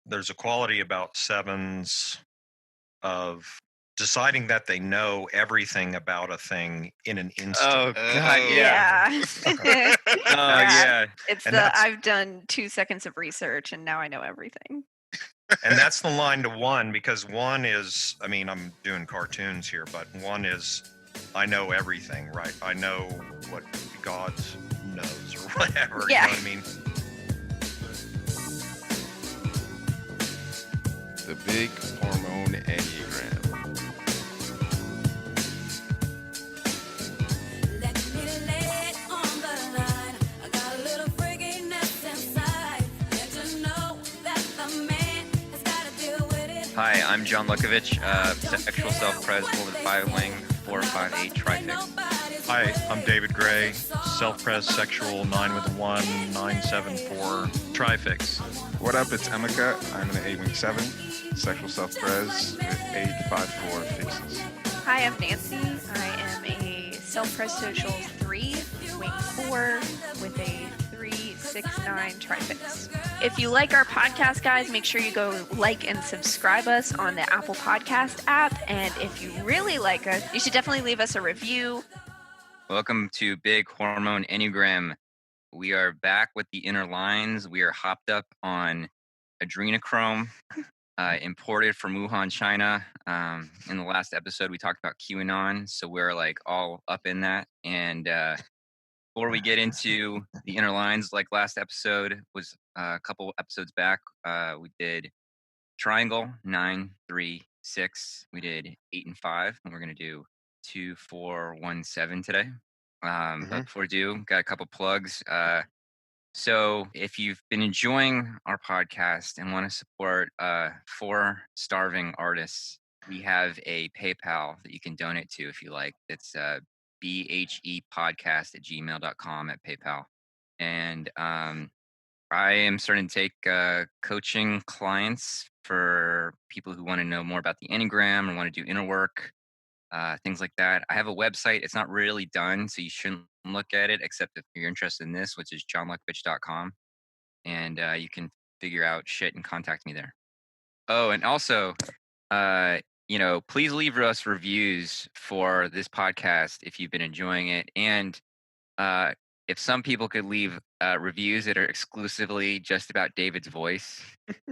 there's a quality about sevens of deciding that they know everything about a thing in an instant. Oh God, yeah. Yeah. Oh yeah. It's And that's- I've done 2 seconds of research and now I know everything. And that's the line to one, because one is, I mean, I'm doing cartoons here, but one is, I know everything, right? I know what God knows or whatever. Yeah. You know what I mean? The big hormone Enneagram. Let me lay it on the line. I got a little freakiness inside. Let you know that the man has got to deal with it. Hi, I'm John Lukovich, sexual self-pres, 4-5 wing, 458 trifix. Hi, I'm David Gray, self-pres sexual 9 with a 1, 974 trifix. What up? It's Emeka. I'm an 8 wing 7, sexual self-pres with 854 fixes. Hi, I'm Nancy. I am a self-pres social 3, wing 4, with a 369 trifix. If you like our podcast, guys, make sure you go like and subscribe us on the Apple Podcast app. And if you really like us, you should definitely leave us a review. Welcome to Big Hormone Enneagram. We are back with the inner lines. We are hopped up on adrenochrome, imported from Wuhan, China. In the last episode, we talked about QAnon, so we're like all up in that. And before we get into the inner lines, like last episode was a couple episodes back, we did triangle 9, 3, 6. We did 8 and 5, and we're gonna do 2, 4, 1, 7 today. But before we do, got a couple plugs. So if you've been enjoying our podcast and want to support 4 starving artists, we have a PayPal that you can donate to if you like. It's bhepodcast@gmail.com at PayPal. And I am starting to take coaching clients for people who want to know more about the Enneagram or want to do inner work, things like that. I have a website. It's not really done, so you shouldn't look at it except if you're interested in this, which is johnlukovich.com. And you can figure out shit and contact me there. Oh, and also, please leave us reviews for this podcast if you've been enjoying it. And if some people could leave reviews that are exclusively just about David's voice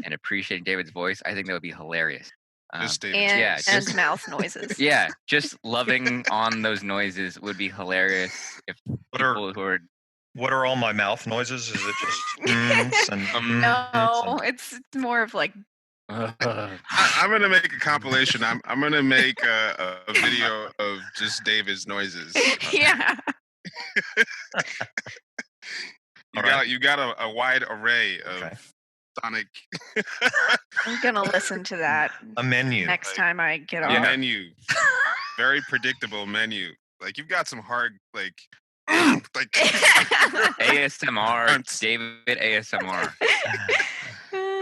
and appreciating David's voice, I think that would be hilarious. Just David. And, Yeah, and just- mouth noises. Yeah, just loving on those noises would be hilarious. If people who are What are all my mouth noises? Is it just mms and No, it's more of like, I'm gonna make a compilation. I'm gonna make a video of just David's noises. yeah. You got a wide array of Okay. sonic I'm going to listen to that a menu? next time I get off. menu. Very predictable menu. Like you've got some hard like ASMR, David ASMR.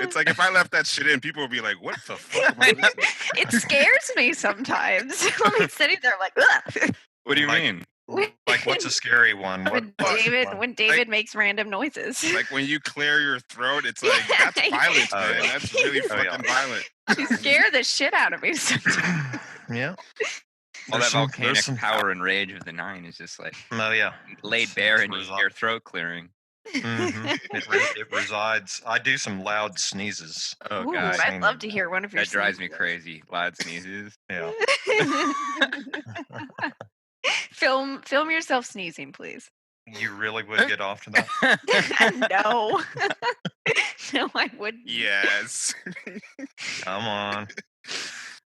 it's like if I left that shit in, people would be like, "What the fuck?" Am I listening to?" It scares me sometimes. I'm sitting there like, ugh. What do you Like- mean? Like, what's a scary one? When David makes random noises. Like when you clear your throat, it's like that's violence, Oh, man. yeah. That's really Oh, yeah. fucking violent. You scare the shit out of me sometimes. Yeah. All There's that some- volcanic there's some- power and rage of the 9 is just like Oh yeah. laid bare in It's your throat clearing. Mhm. It resides. I do some loud sneezes. Oh Ooh, god, I'd love to hear one of your that drives me sneezes. crazy. Loud sneezes. Yeah. film yourself sneezing, please. You really would get off to that? No. No, I wouldn't. Yes. Come on.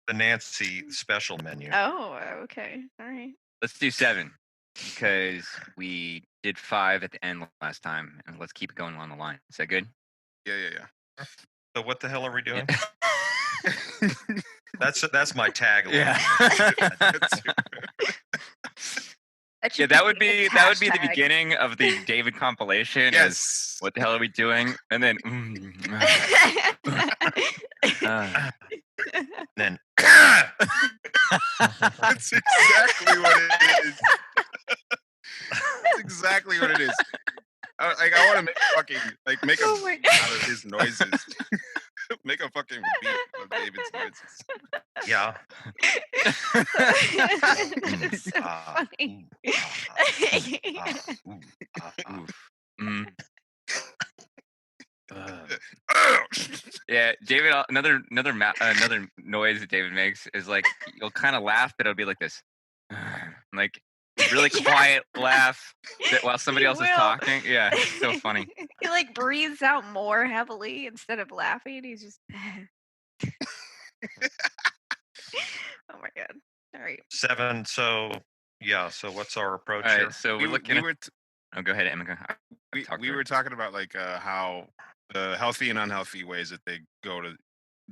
The Nancy special menu. Oh, okay. All right. Let's do 7 because we did 5 at the end last time, and let's keep it going along the line. Is that good? Yeah. So what the hell are we doing? Yeah. That's my tagline. That Yeah, should that would be the hashtag. beginning of the David compilation. Is Yes. what the hell are we doing? And then Then That's exactly what it is. That's exactly what it is. I want to make fucking make a Oh my out of his noises. Make fucking repeat of David's noises. Yeah. It's so funny. Oof. Mm. Yeah, David. Another noise that David makes is like you'll kind of laugh, but it'll be like this, like really Yeah. quiet laugh while somebody He else is will. talking. Yeah, it's so funny. He like breathes out more heavily instead of laughing. He's just. Oh my god! All right. 7. So yeah. So what's our approach All here? right, so we we're were, looking we at. were Oh, go ahead, Emma. we were talking about like how the healthy and unhealthy ways that they go to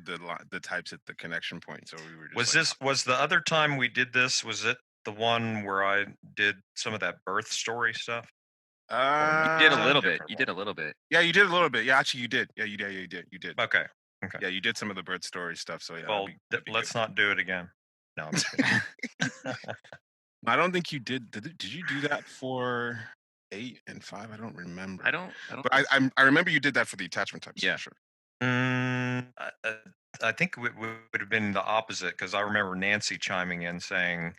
the types at the connection point. So we were just Was the other time we did this? Was it the one where I did some of that birth story stuff? You uh did a Is that little bit. different You one? did a little bit. yeah, you did a little bit. Yeah, actually you did. Yeah, you did. Okay. Yeah, you did some of the bird story stuff. So yeah, Well, that'd be let's good. not do it again. No, I'm just kidding. I don't think you did. Did you do that for 8 and 5? I don't remember. I don't. But I remember you did that for the attachment types. Yeah. For sure. I think it would have been the opposite because I remember Nancy chiming in saying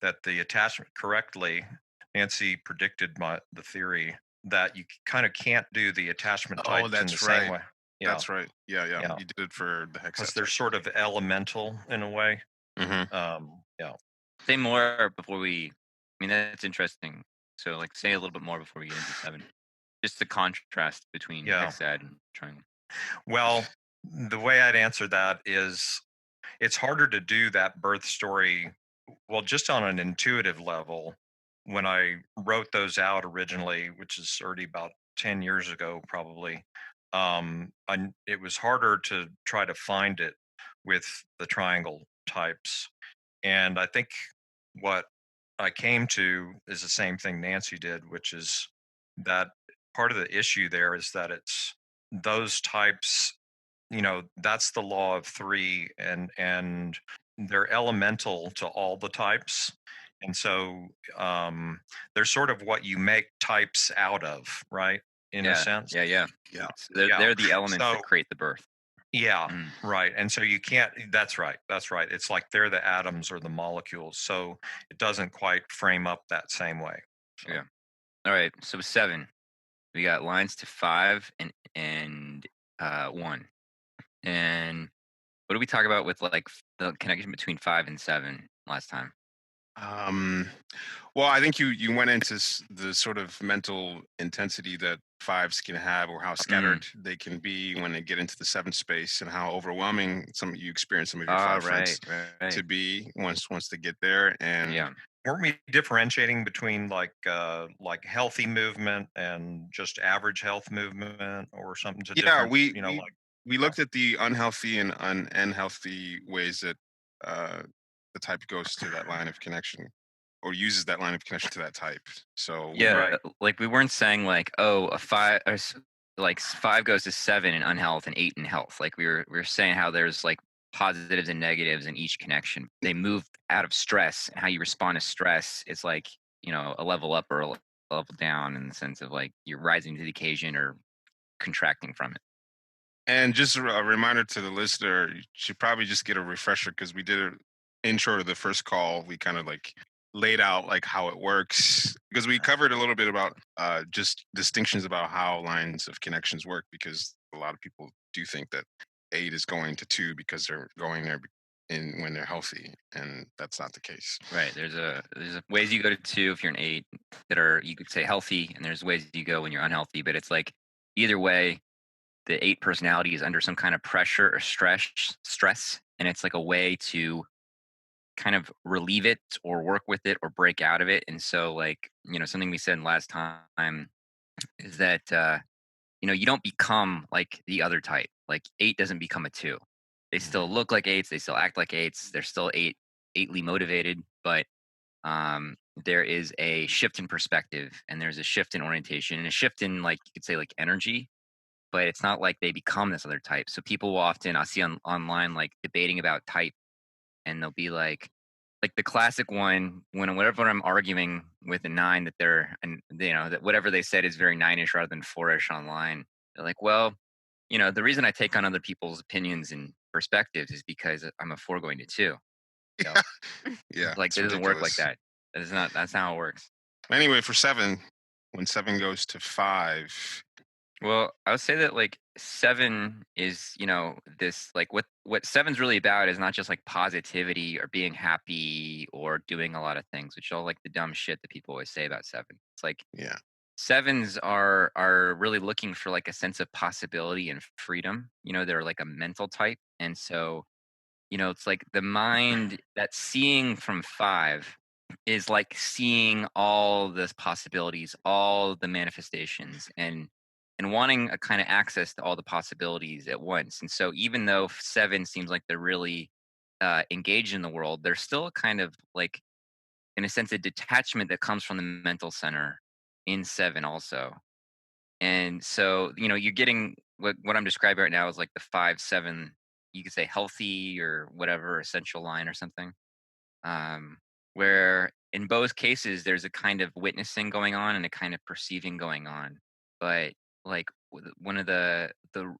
that the attachment correctly. Nancy predicted the theory that you kind of can't do the attachment Oh, types in that's the same right. way. Yeah, That's right. Yeah. Yeah. You did it for the hex. because they're sort of elemental in a way. Mm-hmm. Yeah. Say more before we. I mean, that's interesting. So, like, say a little bit more before we get into 7. Just the contrast between Yeah. hexad and triangle. Well, the way I'd answer that is it's harder to do that birth story, well, just on an intuitive level. When I wrote those out originally, which is already about 10 years ago, probably, it was harder to try to find it with the triangle types. And I think what I came to is the same thing Nancy did, which is that part of the issue there is that it's those types, that's the law of 3, and they're elemental to all the types. And so they're sort of what you make types out of, right? In a sense. Yeah. Yeah. They're the elements So- that create the birth. Yeah, Mm. right. And so you can't, that's right. It's like they're the atoms or the molecules. So it doesn't quite frame up that same way. So, Yeah. All right. So 7, we got lines to 5 and 1. And what did we talk about with like the connection between 5 and 7 last time? Well, I think you went into the sort of mental intensity that 5s can have, or how scattered they can be when they get into the 7 space, and how overwhelming you experience some of your 5 friends Right. to be once they get there. And Yeah. weren't we differentiating between like healthy movement and just average health movement or something to yeah, different, we looked at the unhealthy and unhealthy ways that the type goes to that line of connection, or uses that line of connection to that type. So Yeah. Right. Like we weren't saying like, oh, a 5 or like 5 goes to 7 in unhealth and 8 in health. Like we were saying how there's like positives and negatives in each connection. They move out of stress, and how you respond to stress is like, a level up or a level down, in the sense of like you're rising to the occasion or contracting from it. And just a reminder to the listener, you should probably just get a refresher, because we did an intro to the first call. We kind of like laid out like how it works, because we covered a little bit about just distinctions about how lines of connections work, because a lot of people do think that 8 is going to 2 because they're going there when they're healthy, and that's not the case. Right. There's ways you go to 2 if you're an 8 that are, you could say, healthy, and there's ways you go when you're unhealthy. But it's like either way, the 8 personality is under some kind of pressure or stress, and it's like a way to kind of relieve it or work with it or break out of it. And so, like, something we said last time is that you don't become like the other type. Like 8 doesn't become a 2. They still look like 8s, they still act like 8s, they're still 8ly motivated, but there is a shift in perspective, and there's a shift in orientation, and a shift in, like, you could say, like, energy. But it's not like they become this other type. So people will often, I see online, like, debating about type, and they'll be like the classic one, whenever I'm arguing with a 9 that they're, and that whatever they said is very 9ish rather than 4ish online. They're like, well, the reason I take on other people's opinions and perspectives is because I'm a 4 going to 2. So Yeah, like it's it doesn't work like ridiculous. that. That's not how it works. Anyway, for 7, when 7 goes to 5, Well, I would say that like 7 is, this like what seven's really about is not just like positivity or being happy or doing a lot of things, which is all like the dumb shit that people always say about 7. It's like yeah, sevens are really looking for like a sense of possibility and freedom. They're like a mental type. And so, it's like the mind that's seeing from 5 is like seeing all the possibilities, all the manifestations, and wanting a kind of access to all the possibilities at once. And so even though 7 seems like they're really engaged in the world, there's still a kind of like, in a sense, a detachment that comes from the mental center in 7 also. And so, you're getting what I'm describing right now is like the 5-7, you could say healthy or whatever, essential line or something. Um, where in both cases there's a kind of witnessing going on and a kind of perceiving going on. But like one of the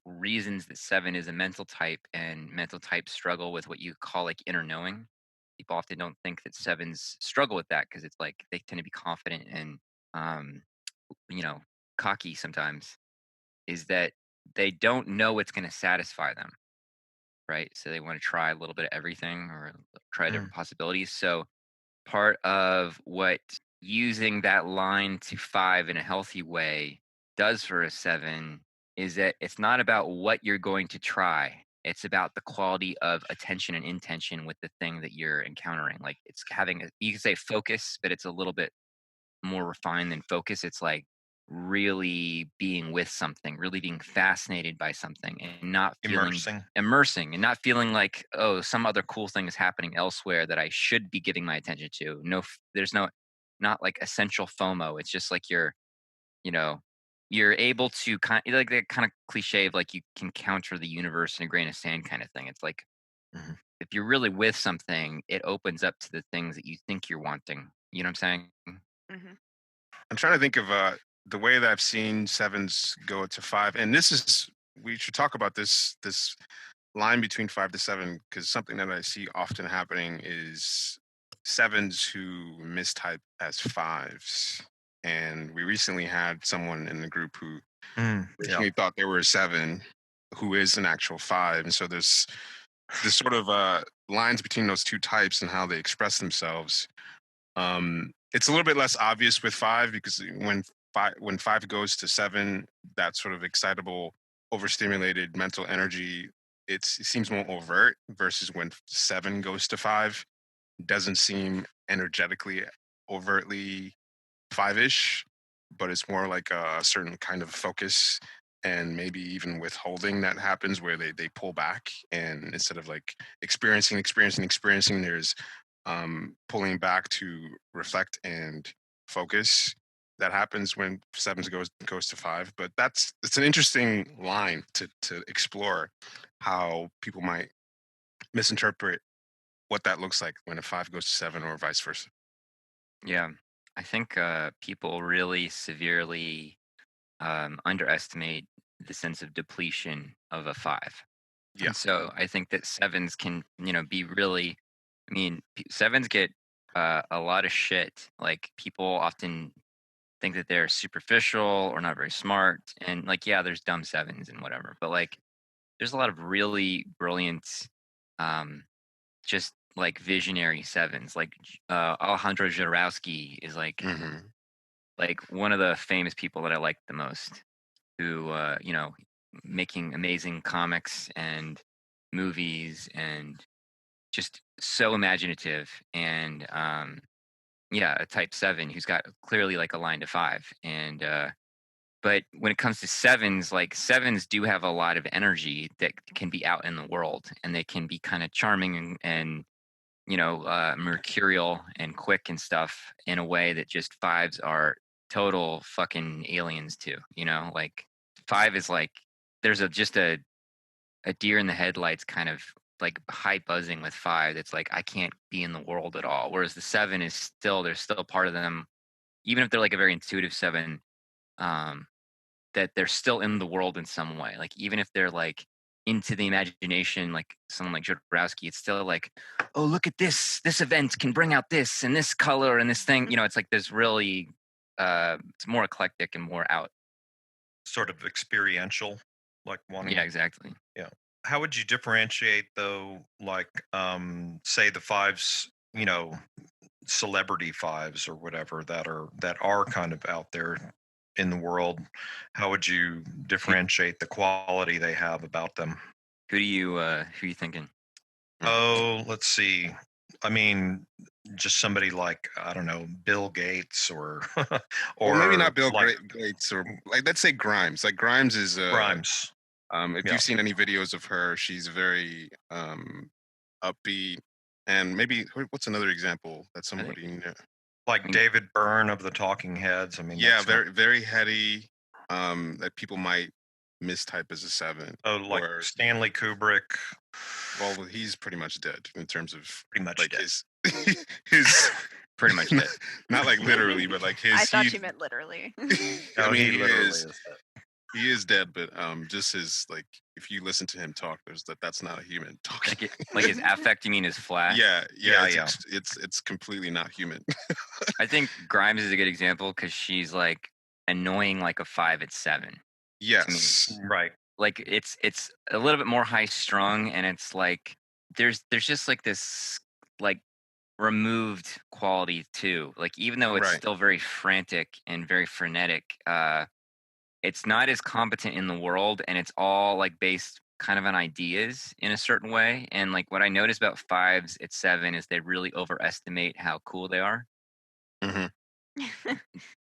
reasons that 7 is a mental type and mental types struggle with what you call like inner knowing. People often don't think that 7s struggle with that because it's like they tend to be confident and um, you know, cocky sometimes, is that they don't know what's going to satisfy them, right? So they want to try a little bit of everything or try Mm. different possibilities. So part of what using that line to 5 in a healthy way does for a 7 is that it's not about what you're going to try. It's about the quality of attention and intention with the thing that you're encountering. Like it's having you can say focus, but it's a little bit more refined than focus. It's like really being with something, really being fascinated by something and not feeling Immersing. immersing and not feeling like, oh, some other cool thing is happening elsewhere that I should be giving my attention to. No, there's not like essential FOMO. It's just like you know, you're able to like that kind of cliche of like you can counter the universe in a grain of sand kind of thing. It's like Mhm. if you're really with something, it opens up to the things that you think you're wanting. You know what I'm saying? Hmm. I'm trying to think of the way that I've seen 7s go to 5, and this is we should talk about this line between 5 to 7 because something that I see often happening is 7s who mistype as 5s. And we recently had someone in the group who Yeah. originally thought they were a 7 who is an actual 5. And so there's this sort of lines between those two types and how they express themselves. It's a little bit less obvious with 5 because when 5 goes to 7, that sort of excitable, overstimulated mental energy, it seems more overt versus when 7 goes to 5, doesn't seem energetically overtly 5-ish, but it's more like a certain kind of focus and maybe even withholding that happens where they pull back, and instead of like experiencing, there's pulling back to reflect and focus. That happens when 7s goes to 5, but it's an interesting line to explore how people might misinterpret what that looks like when a 5 goes to 7 or vice versa. Yeah. I think people really severely underestimate the sense of depletion of a 5. Yeah. And so I think that 7s can, be really, I mean, 7s get a lot of shit. Like people often think that they're superficial or not very smart. And like, yeah, there's dumb 7s and whatever, but like, there's a lot of really brilliant, um, just like visionary 7s. Like Alejandro Jodorowsky is Hmm. like one of the famous people that I like the most, who making amazing comics and movies and just so imaginative and yeah, a type 7 who's got clearly like a line to 5. And but when it comes to 7s, like 7s do have a lot of energy that can be out in the world and they can be kind of charming and mercurial and quick and stuff in a way that just 5s are total fucking aliens to. Like 5 is like there's just a deer in the headlights kind of like high buzzing with 5 that's like I can't be in the world at all. Whereas the 7 is still there's still part of them, even if they're like a very intuitive 7. Um, that they're still in the world in some way. Like even if they're like into the imagination, like someone like Jodorowsky, it's still like, oh, look at this. This event can bring out this and this color and this thing. You know, it's like there's really it's more eclectic and more out. Sort of experiential, like wanting. Yeah, exactly. Yeah. How would you differentiate though, like say the fives, you know, celebrity fives or whatever that are kind of out there in the world? How would you differentiate the quality they have about them? Who are you thinking? Oh, let's see. I mean, just somebody like, I don't know, Bill Gates or Or maybe not Bill like Gates, or like let's say Grimes. Like Grimes is Grimes. if Yeah. you've seen any videos of her, she's very upbeat. And maybe what's another example that somebody Like David Byrne of the Talking Heads. I mean, yeah, that's very very heady, that people might mistype as a 7. oh, like or Stanley Kubrick. well, he's pretty much dead in terms of Pretty much like dead. his Pretty much dead. not like literally, but like his I thought you meant literally. No, I mean, he he literally is dead. he is dead, but just his, like, if you listen to him talk, that's not a human talking. Like his affect, you mean his flash? yeah, Yeah. it's completely not human. I think Grimes is a good example because she's like annoying like a 5 at 7. Yes. Right. Like it's a little bit more high strung, and it's like there's just like this like removed quality too. Like even though it's Right. still very frantic and very frenetic, it's not as competent in the world, and it's all like based kind of on ideas in a certain way. And like what I notice about 5s at 7 is they really overestimate how cool they are. hmm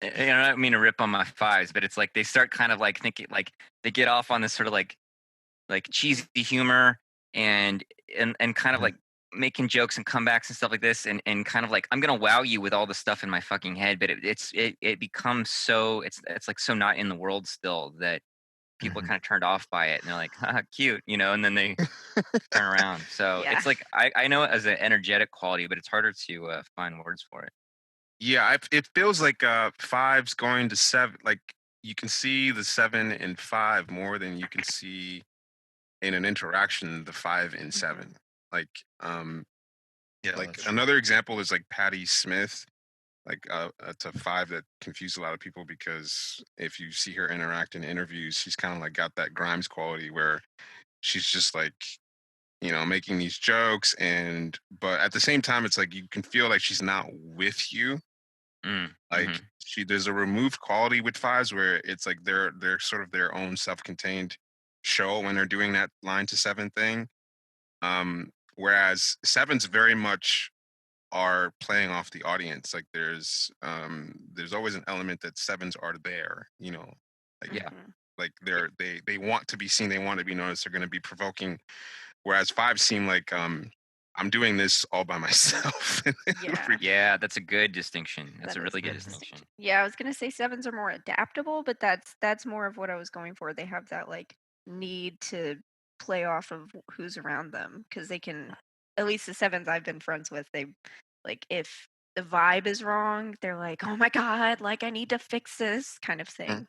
You know, I don't mean to rip on my 5s, but it's like they start kind of like thinking, like they get off on this sort of like cheesy humor and kind of like making jokes and comebacks and stuff like this, and kind of like, I'm gonna wow you with all the stuff in my fucking head, but it becomes so, it's like so not in the world still that people are kind of turned off by it, and they're like, haha, cute, you know, and then they turn around. So Yeah. it's like I know it as an energetic quality, but it's harder to find words for it. Yeah, it feels like 5s going to 7. Like you can see the 7 and 5 more than you can see in an interaction the 5 and 7. Like Yeah. like that's true. another example is like Patty Smith. Like it's a 5 that confused a lot of people because if you see her interact in interviews, she's kind of like got that Grimes quality where she's just like, you know, making these jokes, and but at the same time it's like you can feel like she's not with you. Like there's a removed quality with 5s where it's like they're sort of their own self-contained show when they're doing that line to 7 thing. Whereas 7s very much are playing off the audience. Like there's always an element that 7s are there, you know, like Yeah. like they want to be seen, they want to be noticed, they're going to be provoking. Whereas 5s seem like I'm doing this all by myself. Yeah. Yeah, that's a good distinction. That's That a is really a good good distinction. Yeah, I was gonna say 7s are more adaptable, but that's more of what I was going for. They have that like need to play off of who's around them because they can. At least the 7s I've been friends with, they like if the vibe is wrong, they're like, "Oh my god, like I need to fix this," kind of thing.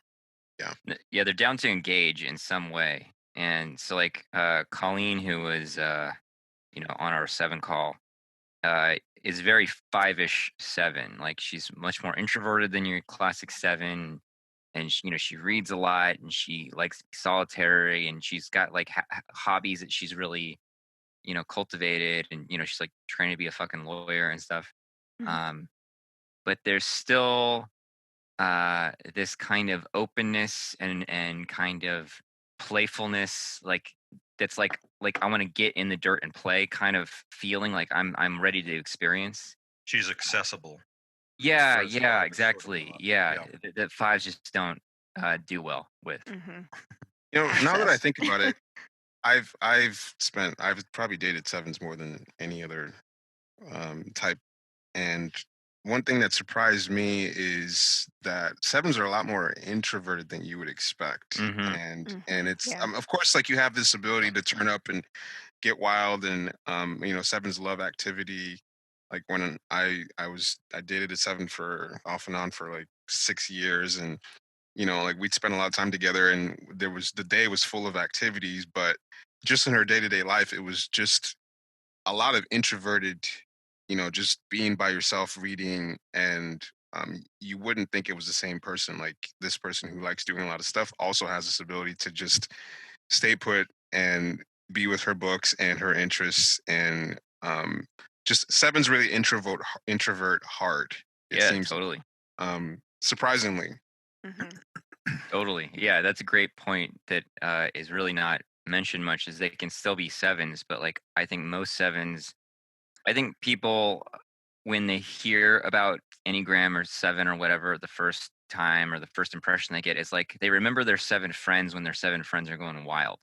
Yeah, they're down to engage in some way. And so like Colleen, who was you know, on our 7 call, is very 5-ish 7. Like she's much more introverted than your classic 7, and you know, she reads a lot, and she likes to be solitary, and she's got like hobbies that she's really, you know, cultivated, and you know, she's like trying to be a fucking lawyer and stuff. Mhm. But there's still this kind of openness and kind of playfulness, like that's like I want to get in the dirt and play kind of feeling, like I'm ready to experience. She's accessible. Yeah, Whereas yeah, 5 is sort of exactly. not. Yeah, Yeah. that 5s just don't do well with. Mhm. You know, now that I Access. think about it, I've probably dated 7s more than any other type. And one thing that surprised me is that 7s are a lot more introverted than you would expect. Mhm. And it's Yeah. of course, like you have this ability to turn up and get wild, and you know, 7s love activity. Like when I dated a 7 for off and on for like 6 years, and like we'd spend a lot of time together, and the day was full of activities, but just in her day-to-day life, it was just a lot of introverted, just being by yourself reading, and you wouldn't think it was the same person. Like this person who likes doing a lot of stuff also has this ability to just stay put and be with her books and her interests, and just seven's really introvert hard, it Yeah, seems, totally. surprisingly. Hmm. Totally. Yeah, that's a great point that is really not mentioned much is they can still be sevens, but like I think most sevens, I think people when they hear about Enneagram or seven or whatever the first time or the first impression they get is like they remember their seven friends when their seven friends are going wild.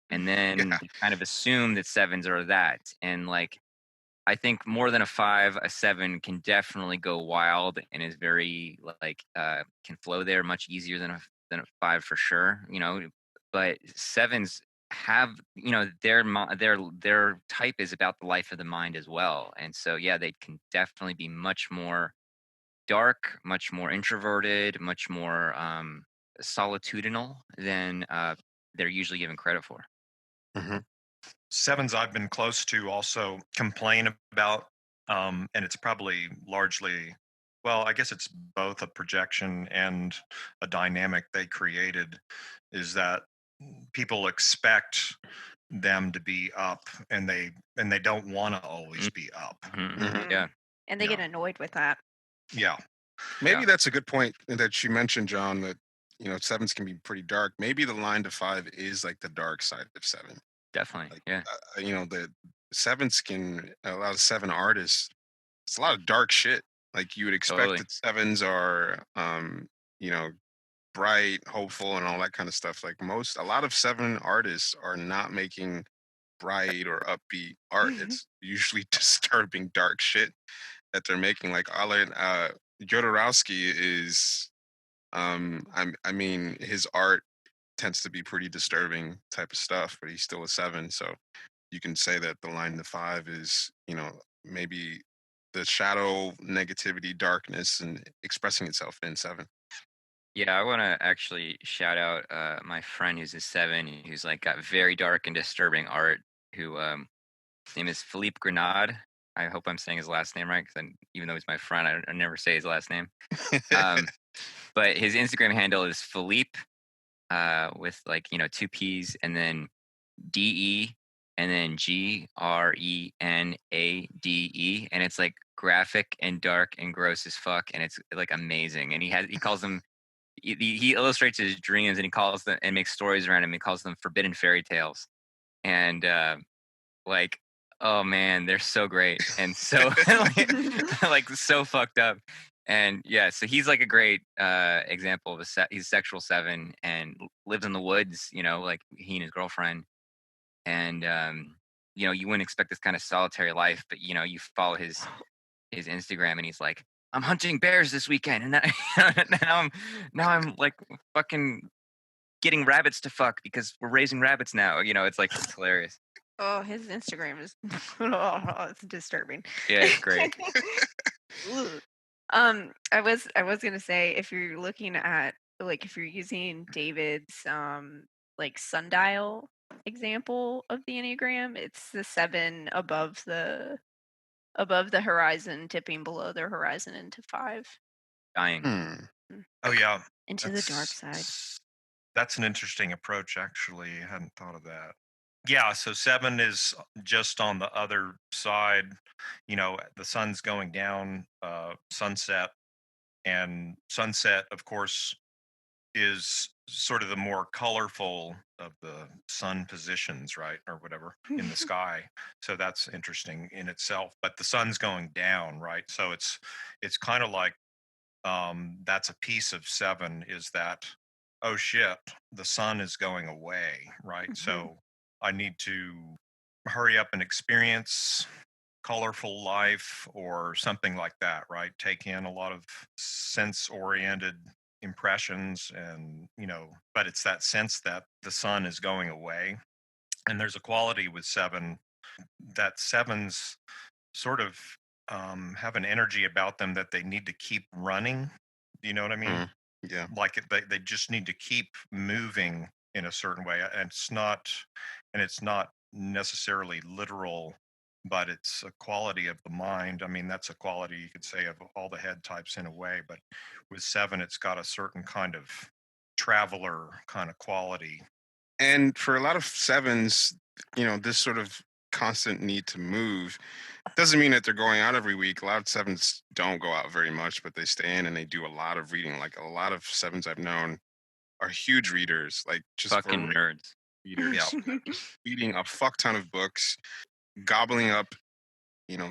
And then Yeah. they kind of assume that sevens are that. And like I think more than a five, a seven can definitely go wild and is very like can flow there much easier than a five for sure. But sevens have their type is about the life of the mind as well, and so yeah, they can definitely be much more dark, much more introverted, much more solitudinal than they're usually given credit for. Hmm. Sevens I've been close to also complain about, and it's probably largely, well, I guess it's both a projection and a dynamic they created, is that people expect them to be up, and they don't want to always be up. Mm-hmm. Hmm. Yeah, And they get Yeah, annoyed with that. yeah, Maybe yeah, that's a good point that you mentioned, John, that sevens can be pretty dark. Maybe the line to five is like the dark side of seven. definitely. Like Yeah, the sevens can, a lot of seven artists, it's a lot of dark shit. Like you would expect totally. that sevens are you know bright, hopeful, and all that kind of stuff. Like a lot of seven artists are not making bright or upbeat art. It's usually disturbing, dark shit that they're making. Like Alan Jodorowsky is, I mean, his art tends to be pretty disturbing type of stuff, but he's still a seven. So you can say that the line to five is, maybe the shadow, negativity, darkness, and expressing itself in seven. Yeah, I want to actually shout out my friend who's a seven, who's like got very dark and disturbing art. Who his name is Philippe Grenade. I hope I'm saying his last name right, because even though he's my friend, I never say his last name. Um, but his Instagram handle is Philippe with like two P's and then DE and then GRENADE, and it's like graphic and dark and gross as fuck, and it's like amazing. And he calls them he illustrates his dreams and he calls them and makes stories around him. He calls them forbidden fairy tales, and like oh man, they're so great and so like so fucked up. And yeah, so he's like a great example of he's a sexual seven and lives in the woods. Like he and his girlfriend, and you wouldn't expect this kind of solitary life, but you follow his Instagram, and he's like, "I'm hunting bears this weekend," and now I'm like fucking getting rabbits to fuck because we're raising rabbits now. It's hilarious. Oh, his Instagram is oh, it's disturbing. Yeah, it's great. Ugh. I was gonna say if you're looking at like if you're using David's like sundial example of the Enneagram, it's the seven above the horizon, tipping below the horizon into five. Dying. Hmm. oh yeah. Into the dark side. That's an interesting approach, actually. I hadn't thought of that. Yeah, so seven is just on the other side. The sun's going down, sunset, and sunset, of course, is sort of the more colorful of the sun positions, right, or whatever in the sky. So that's interesting in itself. But the sun's going down, right? So it's kind of like, that's a piece of seven, is that, oh shit, the sun is going away, right? Mhm. So I need to hurry up and experience colorful life or something like that, right? Take in a lot of sense oriented impressions, and but it's that sense that the sun is going away. And there's a quality with seven, that sevens sort of have an energy about them that they need to keep running. You know what I mean? Yeah. like they just need to keep moving in a certain way, and it's not necessarily literal, but it's a quality of the mind. I mean, that's a quality you could say of all the head types in a way, but with 7 it's got a certain kind of traveler kind of quality. And for a lot of 7s, this sort of constant need to move doesn't mean that they're going out every week. A lot of 7s don't go out very much, but they stay in and they do a lot of reading. Like a lot of 7s I've known are huge readers, like just Fucking voracious nerds. readers, reading a fuck ton of books, gobbling up,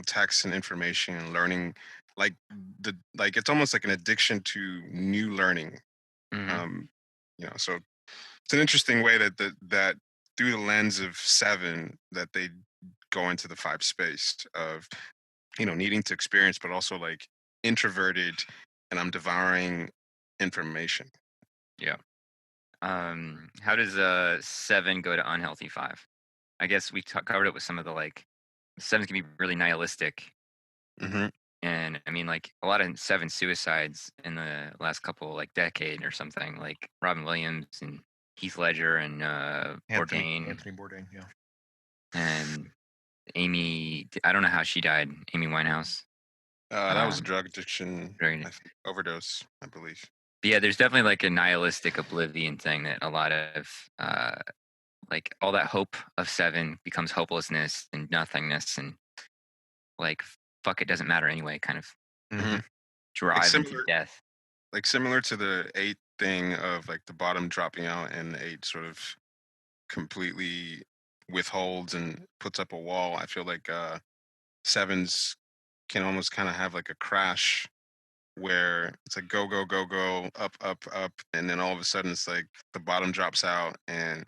text and information and learning. Like it's almost like an addiction to new learning. Mhm. So it's an interesting way that through the lens of 7 that they go into the 5 space of needing to experience, but also like introverted, and I'm devouring information. Yeah. How does 7 go to unhealthy 5? I guess we covered it with some of the like 7s can be really nihilistic, Hmm. and I mean like a lot of 7 suicides in the last couple like decade or something, like Robin Williams and Heath Ledger and Bourdain Anthony Bourdain, yeah. and Amy. I don't know how she died. Amy Winehouse. That was a Um, drug addiction, very- I think, overdose, I believe. But yeah, there's definitely like a nihilistic oblivion thing that a lot of like all that hope of 7 becomes hopelessness and nothingness and like fuck it doesn't matter anyway kind of Mm-hmm. drive into similar- death. Like similar to the 8 thing of like the bottom dropping out, and the 8 sort of completely withholds and puts up a wall. I feel like 7s can almost kind of have like a crash where it's like go go go go up up up, and then all of a sudden it's like the bottom drops out and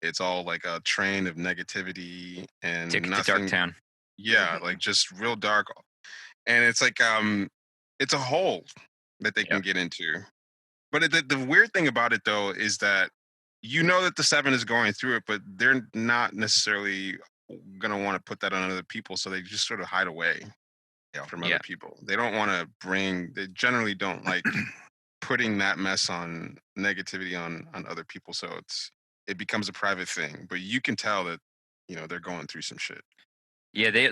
it's all like a train of negativity and Ticket to nothing. Darktown. Yeah, Mhm. like just real dark, and it's like it's a hole that they can Yep. get into. But the weird thing about it though is that that the 7 is going through it, but they're not necessarily gonna want to put that on other people, so they just sort of hide away from Yeah. other people. They don't want to they generally don't like putting that mess on negativity on other people, so it becomes a private thing. But you can tell that they're going through some shit. Yeah, they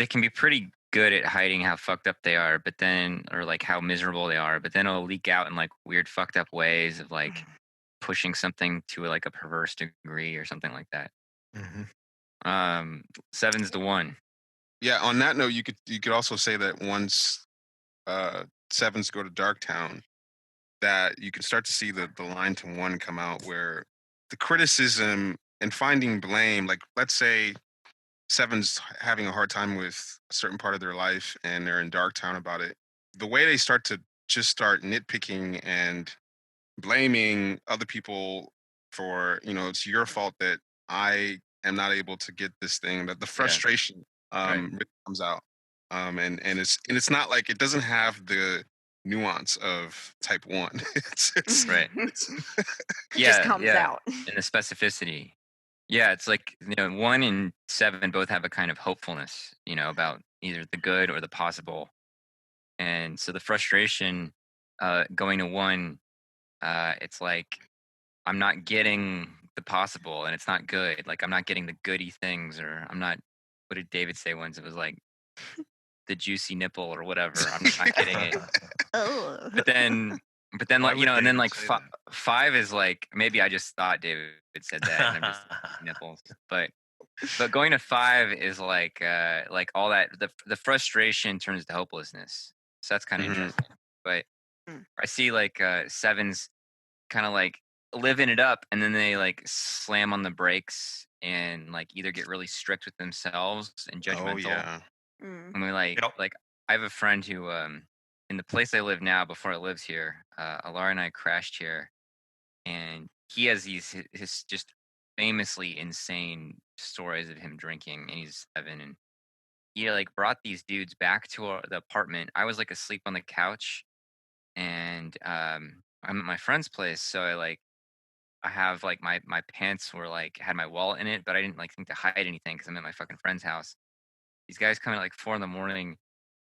can be pretty good at hiding how fucked up they are, but then or like how miserable they are, but then it'll leak out in like weird fucked up ways of like pushing something to like a perverse degree or something like that. Mm-hmm. 7's the one. Yeah, on that note, you could also say that once 7s go to Darktown, that you can start to see the line to 1 come out, where the criticism and finding blame, like let's say 7's having a hard time with a certain part of their life and they're in Darktown about it. The way they start to just start nitpicking and blaming other people for, it's your fault that I am not able to get this thing, that the frustration Right. really comes out. And it's not like, it doesn't have the nuance of type 1. It's Right. It just comes out. And the specificity. Yeah, it's like 1 and 7 both have a kind of hopefulness, about either the good or the possible. And so the frustration going to 1, it's like I'm not getting the possible and it's not good. Like I'm not getting the goody things, or I'm not, what did David say once? It was like the juicy nipple or whatever. I'm not getting it. Oh. But then Why like would and then David like say that? 5 is like, maybe I just thought David said that and I'm just nipples. But going to 5 is like all that the frustration turns to hopelessness. So that's kind of Mhm. interesting. But Mm. I see like 7s kind of like living it up, and then they like slam on the brakes and like either get really strict with themselves and judgmental. Oh yeah. Mm. And we like Yep. I have a friend who in the place I live now before I lived here, Alara and I crashed here, and he has his just famously insane stories of him drinking, and he's 7, and he like brought these dudes back to the apartment. I was like asleep on the couch, and I'm at my friend's place, so I have like my pants were like had my wallet in it, but I didn't like think to hide anything because I'm at my fucking friend's house. These guys come at like 4 in the morning,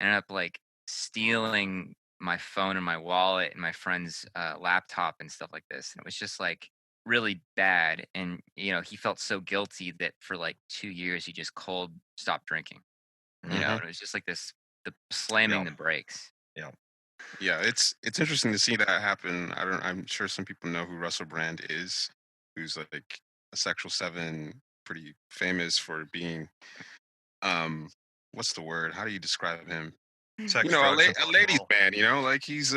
ended up like stealing my phone and my wallet and my friend's laptop and stuff like this. And it was just like really bad. And he felt so guilty that for like 2 years he just cold stopped drinking. And it was just like the slamming Yeah. the brakes. Yeah. Yeah, it's interesting to see that happen. I'm sure some people know who Russell Brand is, who's like a sexual 7, pretty famous for being what's the word? How do you describe him? Sex, A drugs, and a rock and ladies roll. man, like he's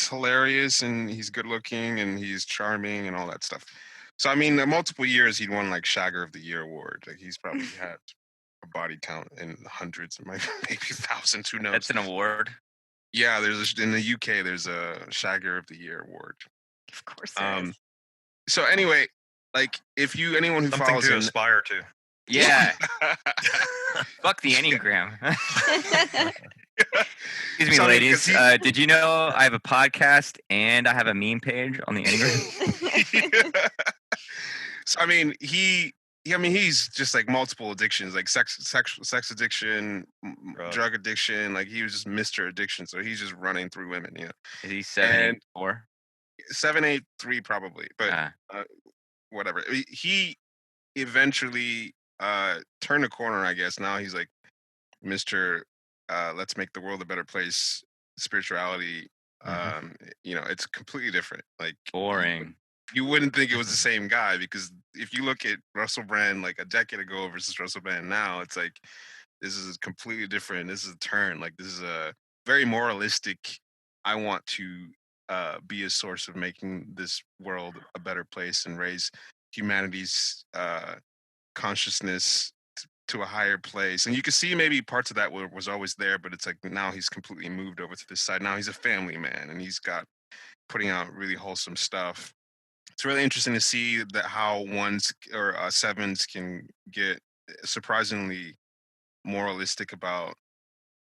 hilarious and he's good looking and he's charming and all that stuff. So I mean, multiple years he'd won like Shagger of the Year award. Like he's probably had a body count in the hundreds, maybe thousands. Who knows? That's an award. Yeah, in the UK there's a Shagger of the Year award. Of course there is. So anyway, like if anyone who Something follows to him, aspire to. Yeah. Fuck the Enneagram. Excuse me, So, I mean, ladies. 'cause Did you know I have a podcast and I have a meme page on the Enneagram? So I mean, he's just like multiple addictions, like sex addiction, drug addiction. Like he was just Mr. Addiction. So he's just running through women. Is he 7'8", 7'8", 3 probably, but whatever. He eventually turned a corner, I guess. Now he's like Mr. Let's make the world a better place. Spirituality. It's completely different. Like boring. You wouldn't think it was the same guy, because if you look at Russell Brand like a decade ago versus Russell Brand now, it's like this is completely different. This is a turn. Like this is a very moralistic. I want to be a source of making this world a better place and raise humanity's consciousness to a higher place. And you can see maybe parts of that was always there, but it's like now he's completely moved over to this side. Now he's a family man and he's got putting out really wholesome stuff. It's really interesting to see that how ones or sevens can get surprisingly moralistic about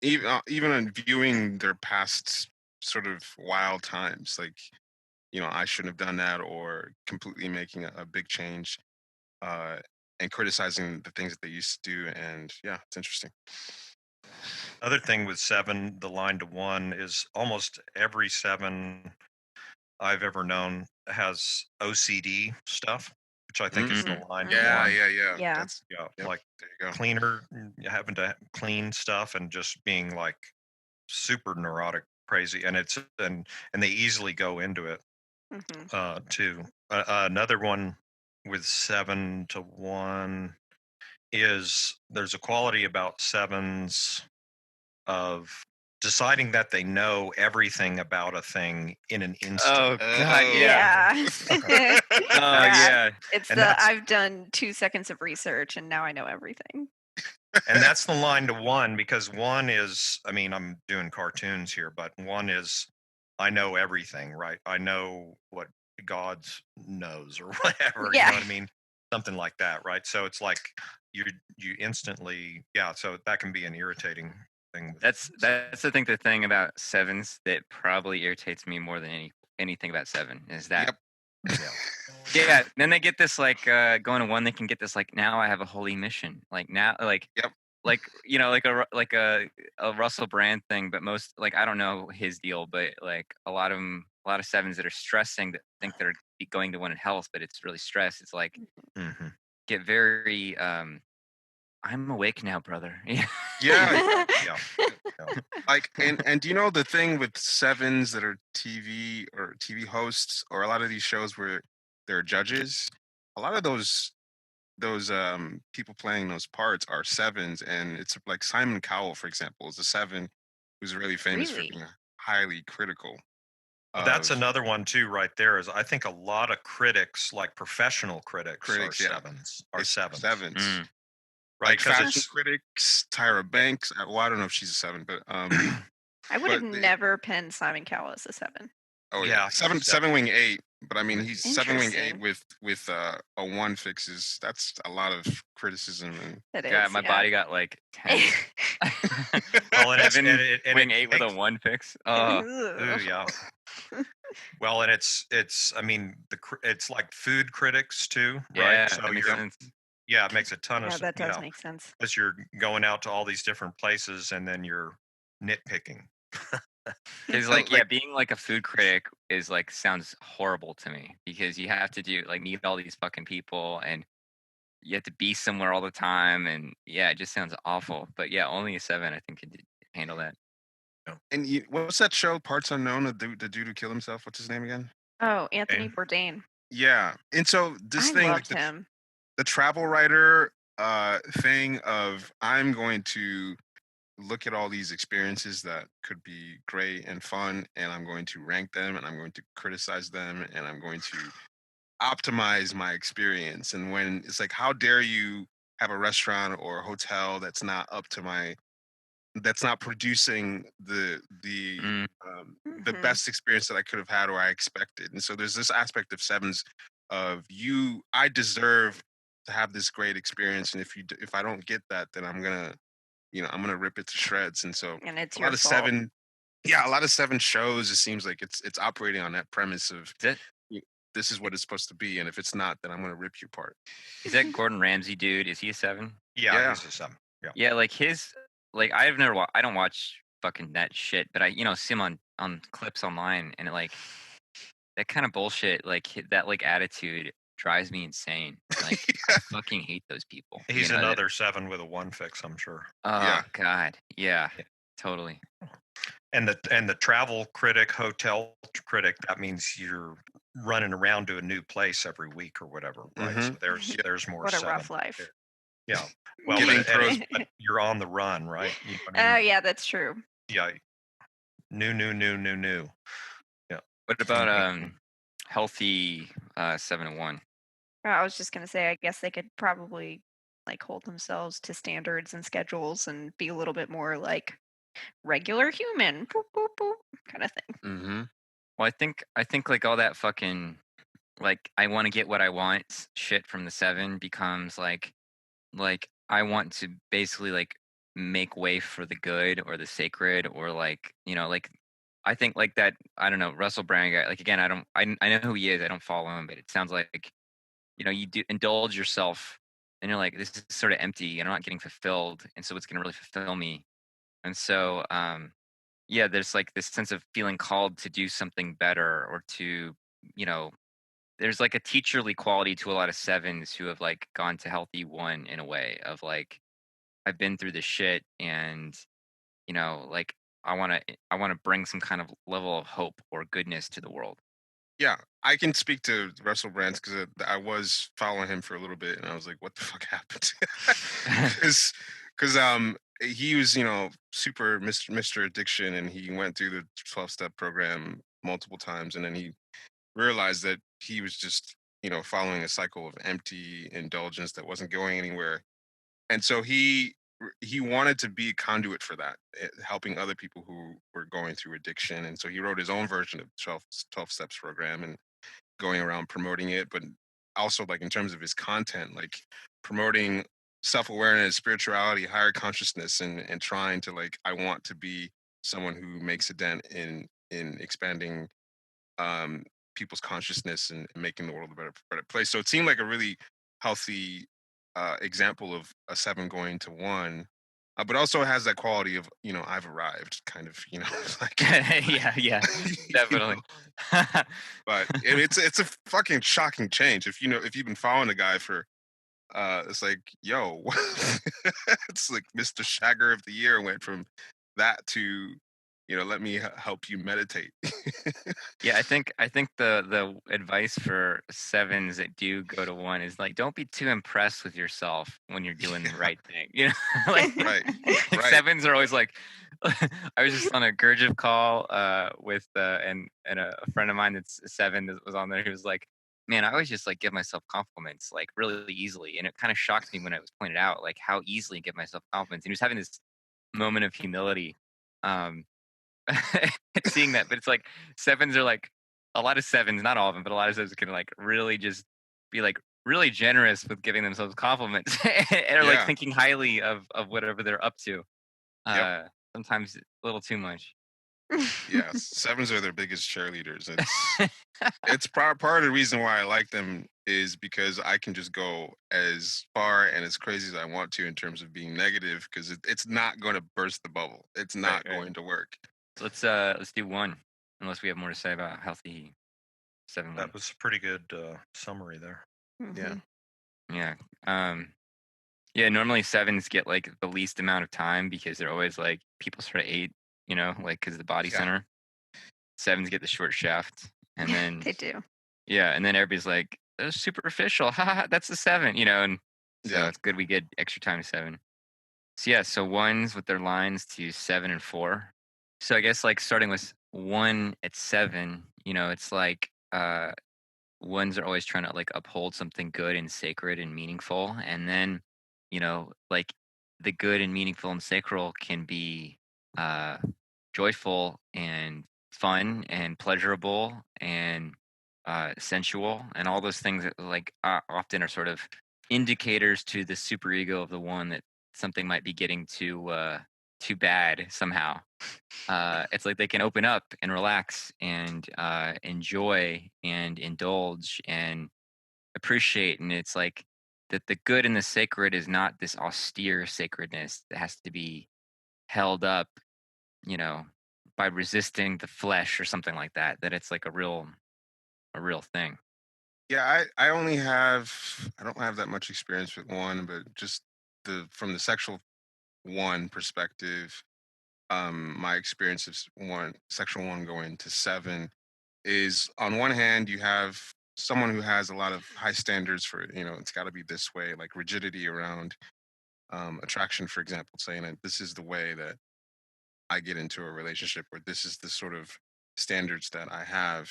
even on viewing their past sort of wild times, like I shouldn't have done that, or completely making a big change and criticizing the things that they used to do. And yeah, it's interesting. Other thing with 7, the line to 1 is almost every 7 I've ever known has OCD stuff, which I think is the line to Yeah, 1. Yeah. That's Like there you go. cleaner, having to clean stuff and just being like super neurotic, crazy, and they easily go into it too. Another one with 7 to 1 is there's a quality about 7s of deciding that they know everything about a thing in an instant. Oh God, Yeah. Oh yeah. It's And that's- I've done 2 seconds of research and now I know everything. And that's the line to 1, because 1 is, I mean, I'm doing cartoons here, but 1 is, I know everything, right? I know what God knows or whatever, you know what I mean? Something like that, right? So it's like you instantly, so that can be an irritating thing. That's the thing about 7s that probably irritates me more than anything about 7 is that. Yeah, then they get this like going to 1, they can get this like, now I have a holy mission. Like now, like like like a Russell Brand thing, but most, like, I don't know his deal, but like a lot of 7s that are stressing that think they're going to 1 in health, but it's really stress. It's like get very I'm awake now, brother. Yeah. Like, and do you know the thing with 7s that are TV hosts, or a lot of these shows where they're judges, a lot of those people playing those parts are 7s, and it's like Simon Cowell, for example, is a 7 who's really famous for being highly critical. That's another one too, right there. Is I think a lot of critics, like professional critics are 7s. Are 7s. Right, like fashion critics, Tyra Banks. Well, I don't know if she's a 7, but I would have never penned Simon Cowell as a 7. Oh yeah, 7 wing 8. But I mean, he's 7 wing 8 with a 1 fixes. That's a lot of criticism. And yeah, my body got like 10. Well, and 7 wing 8 with a 1 fix. Oh, yeah. Well, and it's I mean it's like food critics too, right? Yeah, So that makes sense. Yeah, it makes a ton of sense. Yeah, that does make sense. Because you're going out to all these different places and then you're nitpicking. Because So, like, yeah, being like a food critic is like sounds horrible to me because you have to do like meet all these fucking people and you have to be somewhere all the time and yeah, it just sounds awful. But yeah, only a 7 I think could handle that. and what's that show? Parts Unknown. The dude who killed himself. What's his name again? Oh, Anthony Okay. Bourdain. Yeah. And so this I thing, like loved him. the travel writer thing of I'm going to look at all these experiences that could be great and fun, and I'm going to rank them, and I'm going to criticize them, and I'm going to optimize my experience. And when it's like, how dare you have a restaurant or a hotel that's not producing Mm, the Mhm. best experience that I could have had or I expected. And so there's this aspect of sevens of I deserve to have this great experience, and if I don't get that, then I'm gonna rip it to shreds. And so And it's a lot your of fault. seven, yeah, a lot of seven shows. It seems like it's operating on that premise of is that y- this is what it's supposed to be, and if it's not, then I'm gonna rip you apart. is that Gordon Ramsay dude? Is he a 7? Yeah, Yeah, he's a 7. Yeah. Yeah, like his like I don't watch fucking that shit, but I see him on clips online and that kind of bullshit that like attitude drives me insane. Like I fucking hate those people. He's another 7 with a 1 fix, I'm sure. Oh yeah, god. Yeah. Yeah. Totally. And the travel critic, hotel critic, that means you're running around to a new place every week or whatever, right? hmm So there's more What a 7 rough life. there. Yeah. Well, Giving pros. but you're on the run, right? You know what Oh, I mean? yeah, that's true. Yeah. New. Yeah. What about healthy 7 and 1? I was just gonna say, I guess they could probably like hold themselves to standards and schedules and be a little bit more like regular human, boop, boop, boop, kind of thing. hmm Well, I think like all that fucking like I want to get what I want shit from the 7 becomes like I want to basically like make way for the good or the sacred or like like I think like that I don't know Russell Brand guy like again I know who he is I don't follow him but it sounds like you do indulge yourself and you're like this is sort of empty and I'm not getting fulfilled and so what's going to really fulfill me and so yeah there's like this sense of feeling called to do something better or to you know there's like a teacherly quality to a lot of 7s who have like gone to healthy 1 in a way of like I've been through this shit and like I want to bring some kind of level of hope or goodness to the world. Yeah, I can speak to Russell Brands because I was following him for a little bit, and I was like, "What the fuck happened?" Because he was super Mr. Addiction, and he went through the 12-step program multiple times, and then he realized that he was just following a cycle of empty indulgence that wasn't going anywhere. And so he wanted to be a conduit for that, helping other people who were going through addiction. And so he wrote his own version of 12 steps program and going around promoting it, but also like in terms of his content, like promoting self-awareness, spirituality, higher consciousness, and trying to like I want to be someone who makes a dent in expanding um, people's consciousness and making the world a better place. So it seemed like a really healthy example of a 7 going to 1, but also has that quality of I've arrived, kind of like Yeah, you know. definitely. But it's a fucking shocking change if you've been following the guy for it's like yo, it's like Mr. Shagger of the Year went from that to let me help you meditate. Yeah, I think the advice for 7s that do go to 1 is like don't be too impressed with yourself when you're doing the Yeah, right thing. Like right, like right. 7s are always like I was just on a Gurdjieff call with and a friend of mine that's a 7 that was on there. He was like, "Man, I always just like give myself compliments like really easily," and it kind of shocked me when it was pointed out like how easily I give myself compliments. And he was having this moment of humility. Um, seeing that, but it's like 7s are like a lot of 7s, not all of them, but a lot of 7s can like really just be like really generous with giving themselves compliments and are like Yeah. thinking highly of whatever they're up to. Yep. Uh, sometimes a little too much. Yeah. Sevens are their biggest cheerleaders. It's part of the reason why I like them is because I can just go as far and as crazy as I want to in terms of being negative because it's not going to burst the bubble. It's Right. not going to work. So let's do one, unless we have more to say about healthy 7-1. That was a pretty good summary there. Yeah. Yeah. Yeah, normally 7s get like the least amount of time because they're always like people sort of 8, like because the body Yeah. center. 7s get the short shaft, and then They do. yeah, and then everybody's like, "That's superficial." Ha, that's a 7, and so Yeah. it's good we get extra time to 7. So yeah, so 1s with their lines to 7 and 4. So I guess like starting with 1 at 7, it's like 1s are always trying to like uphold something good and sacred and meaningful, and then like the good and meaningful and sacral can be uh joyful and fun and pleasurable and sensual, and all those things that like often are sort of indicators to the superego of the one that something might be getting too bad somehow. It's like they can open up and relax and enjoy and indulge and appreciate, and it's like that the good and the sacred is not this austere sacredness that has to be held up, you know, by resisting the flesh or something like that. That it's like a real thing. Yeah, I don't have that much experience with 1, but just from the sexual 1 perspective, my experience of sexual 1 going to 7 is, on one hand, you have someone who has a lot of high standards for, it's got to be this way, like rigidity around attraction, for example, saying that this is the way that I get into a relationship, or this is the sort of standards that I have.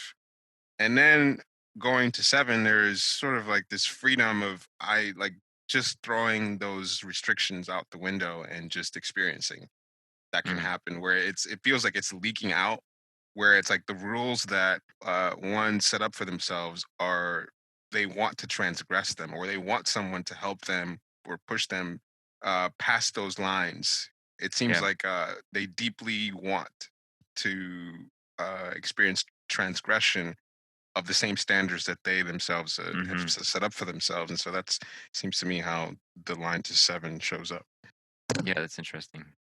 And then going to 7, there is sort of like this freedom of, I like just throwing those restrictions out the window and just experiencing. That can Mm. happen where it feels like it's leaking out, where it's like the rules that 1 set up for themselves are, they want to transgress them, or they want someone to help them or push them past those lines. It seems Yeah. like they deeply want to experience transgression of the same standards that they themselves have Mhm. set up for themselves. And so that seems to me how the line to 7 shows up. Yeah, that's interesting.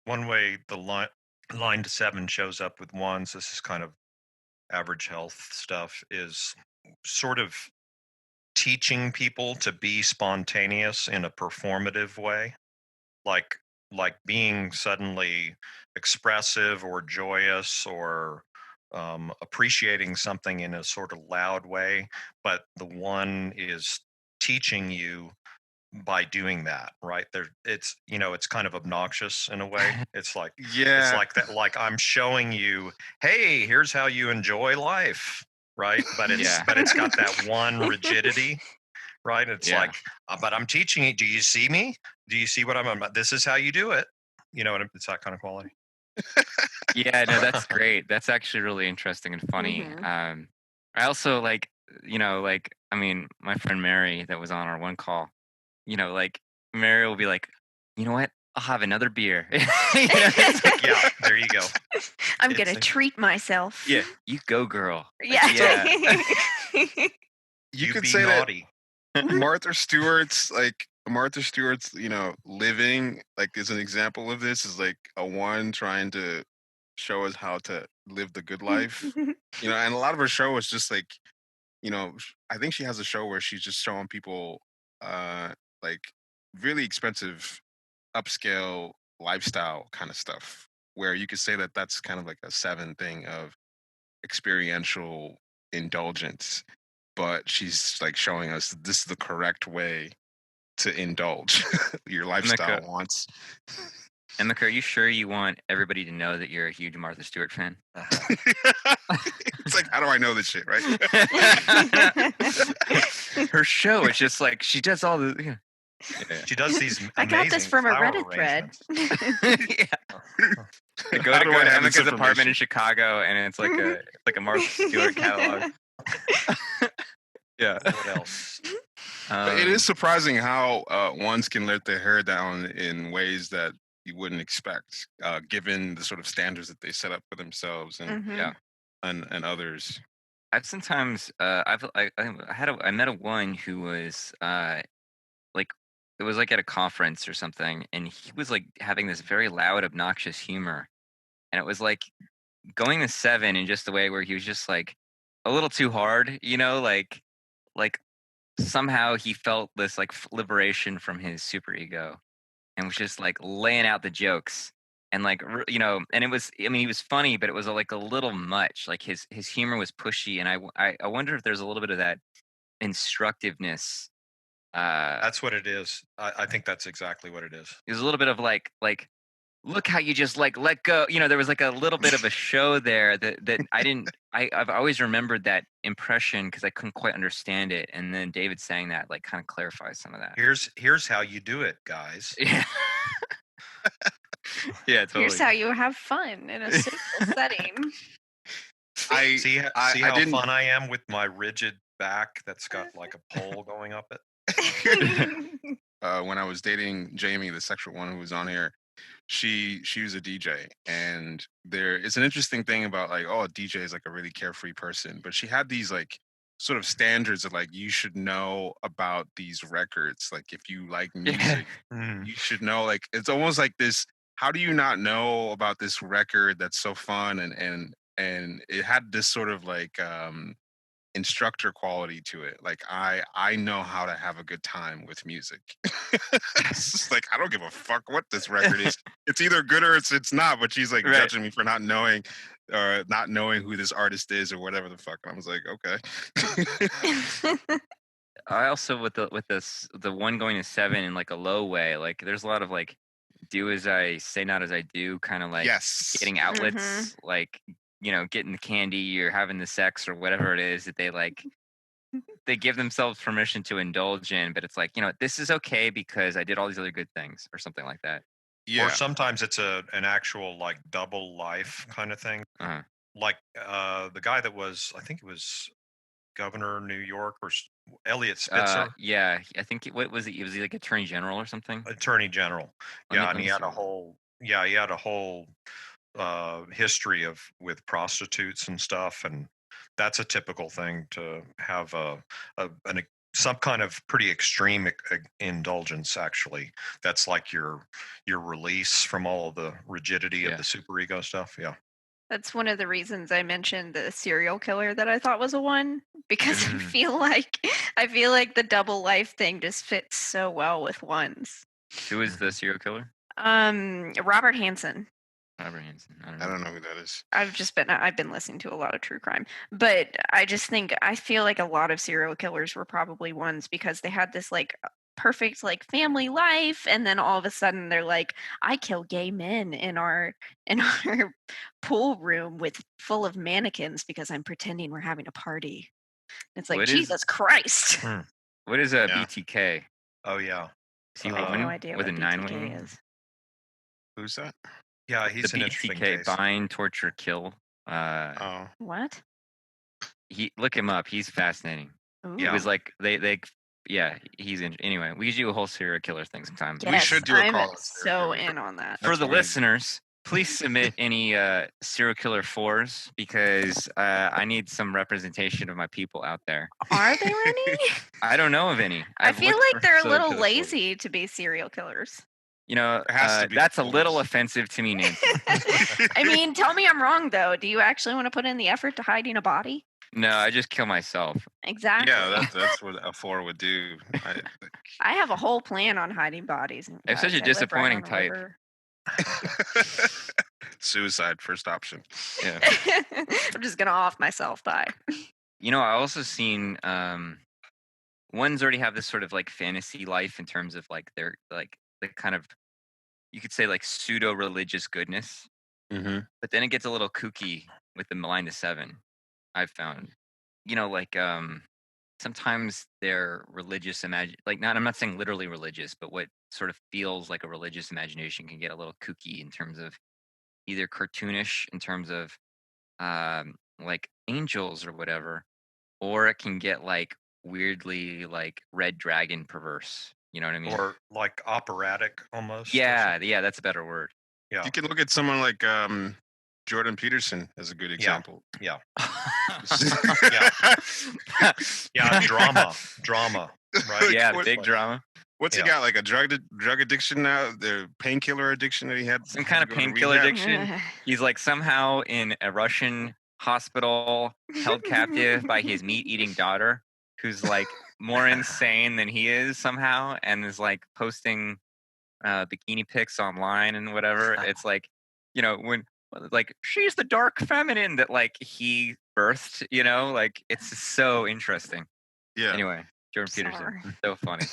One way the line to 7 shows up with 1s, this is kind of average health stuff, is sort of teaching people to be spontaneous in a performative way, like being suddenly expressive or joyous or appreciating something in a sort of loud way, but the 1 is teaching you by doing that, right there. It's kind of obnoxious in a way. It's like Yeah. that, like I'm showing you, hey, here's how you enjoy life, right? But it's Yeah. it's got that 1 rigidity, right? It's Yeah. like, but I'm teaching it. Do you see me? Do you see what I'm about? This is how you do it. It's that kind of quality. Yeah, no, that's great. That's actually really interesting and funny. Mhm. I also like, I mean, my friend Mary that was on our one call, like Mary will be like, you know what? I'll have another beer. It's like, Yeah, there you go. I'm It's gonna a- treat myself. yeah, you go, girl. Like, Yeah. You You could be say that naughty. Martha Stewart's, living, like, is an example of this, is like a 1 trying to show us how to live the good life. And a lot of her show is just like, I think she has a show where she's just showing people like really expensive upscale lifestyle kind of stuff, where you could say that that's kind of like a 7 thing of experiential indulgence, but she's like showing us this is the correct way to indulge your lifestyle Emeka, wants. Emeka, are you sure you want everybody to know that you're a huge Martha Stewart fan? It's like, how do I know this shit, right? Her show is just like she does all the. Yeah. She does these I got this amazing from a flower Reddit thread. Yeah. Go How to do I have this Emeka's apartment information? in Chicago, and it's like a Martha Stewart catalog. Yeah. What else? But it is surprising how 1s can let their hair down in ways that you wouldn't expect, given the sort of standards that they set up for themselves and Mhm. Yeah. and others. I've sometimes I met a one who was like it was like at a conference or something, and he was like having this very loud, obnoxious humor, and it was like going to 7 in just the way where he was just like a little too hard, like somehow he felt this like liberation from his super ego and was just like laying out the jokes and like and it was, I mean, he was funny, but it was like a little much. Like his humor was pushy, and I wonder if there's a little bit of that instructiveness. That's what it is. I think that's exactly what it is. There's a little bit of like look how you just like let go. There was like a little bit of a show there that I've always remembered that impression because I couldn't quite understand it. And then David saying that like kind of clarifies some of that. Here's how you do it, guys. Yeah. Yeah, totally. Here's how you have fun in a social setting. See how I didn't- fun I am with my rigid back that's got like a pole going up it. When I was dating Jamie, the sexual one who was on here, she was a DJ, and there is an interesting thing about like, a DJ is like a really carefree person, but she had these like sort of standards of like, you should know about these records. Like if you like music, you should know, like, it's almost like this, how do you not know about this record that's so fun? And it had this sort of like instructor quality to it. Like I know how to have a good time with music. It's just like, I don't give a fuck what this record is. It's either good or it's not. But she's like judging me for not knowing who this artist is or whatever the fuck. And I was like, okay. I also with the one going to 7 in like a low way, like there's a lot of like do as I say, not as I do, kind of like getting outlets, like getting the candy or having the sex or whatever it is that they give themselves permission to indulge in, but it's like, this is okay because I did all these other good things or something like that. Yeah. Or sometimes it's an actual like double life kind of thing. Uh-huh. Like the guy that was, I think it was governor of New York or Elliot Spitzer. Yeah, I think what was he? Was he like attorney general or something? Attorney general. And he had a whole history with prostitutes and stuff, and that's a typical thing to have some kind of pretty extreme indulgence. Actually, that's like your release from all of the rigidity of the superego stuff. Yeah. That's one of the reasons I mentioned the serial killer that I thought was a 1, because I feel like the double life thing just fits so well with 1s. Who is the serial killer? Robert Hansen. Robert Hansen. I don't know who that is. I've been listening to a lot of true crime, but I feel like a lot of serial killers were probably 1s because they had this like perfect like family life, and then all of a sudden they're like, I kill gay men in our pool room full of mannequins because I'm pretending we're having a party. It's like, Jesus Christ. What is a BTK? Oh yeah. Is he I have no idea with what a 9 BTK wing? is. Who's that? Yeah, he's the an interesting BTK, case. bind, torture, kill. What? He look him up. He's fascinating. Ooh. It was like he's in. Anyway, we could do a whole serial killer thing sometime. Yes, We should do a I'm call. so in on that. For the listeners, please submit any serial killer 4s because I need some representation of my people out there. Are there any? I don't know of any. I feel like they're a serial little killer 4s. lazy to be serial killers. It has to be That's a 4s. little offensive to me, Nancy. I mean, tell me I'm wrong, though. Do you actually want to put in the effort to hiding a body? No, I just kill myself. Exactly. Yeah, that's what a 4 would do. I have a whole plan on hiding bodies. I'm such a guys. I live disappointing right on a type. river. Suicide, first option. Yeah. I'm just gonna off myself. Bye. I also seen ones already have this sort of like fantasy life in terms of like their like the kind of, you could say like pseudo religious goodness, but then it gets a little kooky with the line to 7. I've found, like sometimes their religious I'm not saying literally religious, but what sort of feels like a religious imagination can get a little kooky in terms of either cartoonish in terms of like angels or whatever, or it can get like weirdly like red dragon perverse. You know what I mean? Or like operatic almost. Yeah, that's a better word. Yeah. You can look at someone like Jordan Peterson as a good example. Yeah. Yeah, drama, right? Yeah, What- big drama. What's he Yeah. got? Like a drug addiction now? The painkiller addiction that he had? Some had kind to of go to painkiller rehab? addiction. He's like somehow in a Russian hospital, held captive by his meat-eating daughter, who's like more insane than he is somehow, and is like posting bikini pics online and whatever. It's like, when like she's the dark feminine that like he birthed. Like it's so interesting. Yeah. Anyway, Jordan Peterson, Sorry. so funny.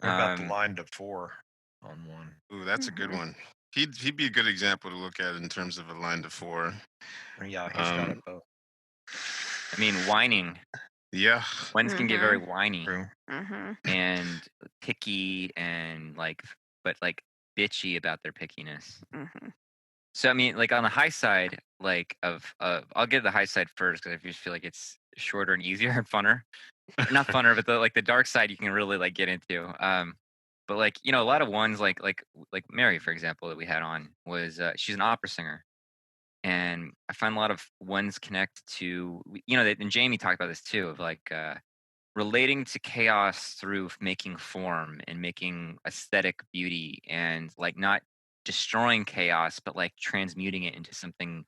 What about the Um, line to 4 on one? Ooh, that's a good one. He'd be a good example to look at in terms of a line to 4. Yeah, he's got it both. I mean, whining. Yeah. Ones can get very whiny True. and picky and but like bitchy about their pickiness. So I mean, like on the high side, like I'll give the high side first because I just feel like it's shorter and easier and funner. Not funner, but the dark side you can really like get into. But like a lot of ones like Mary, for example, that we had on was she's an opera singer, and I find a lot of ones connect to and Jamie talked about this too of like relating to chaos through making form and making aesthetic beauty and like not destroying chaos but like transmuting it into something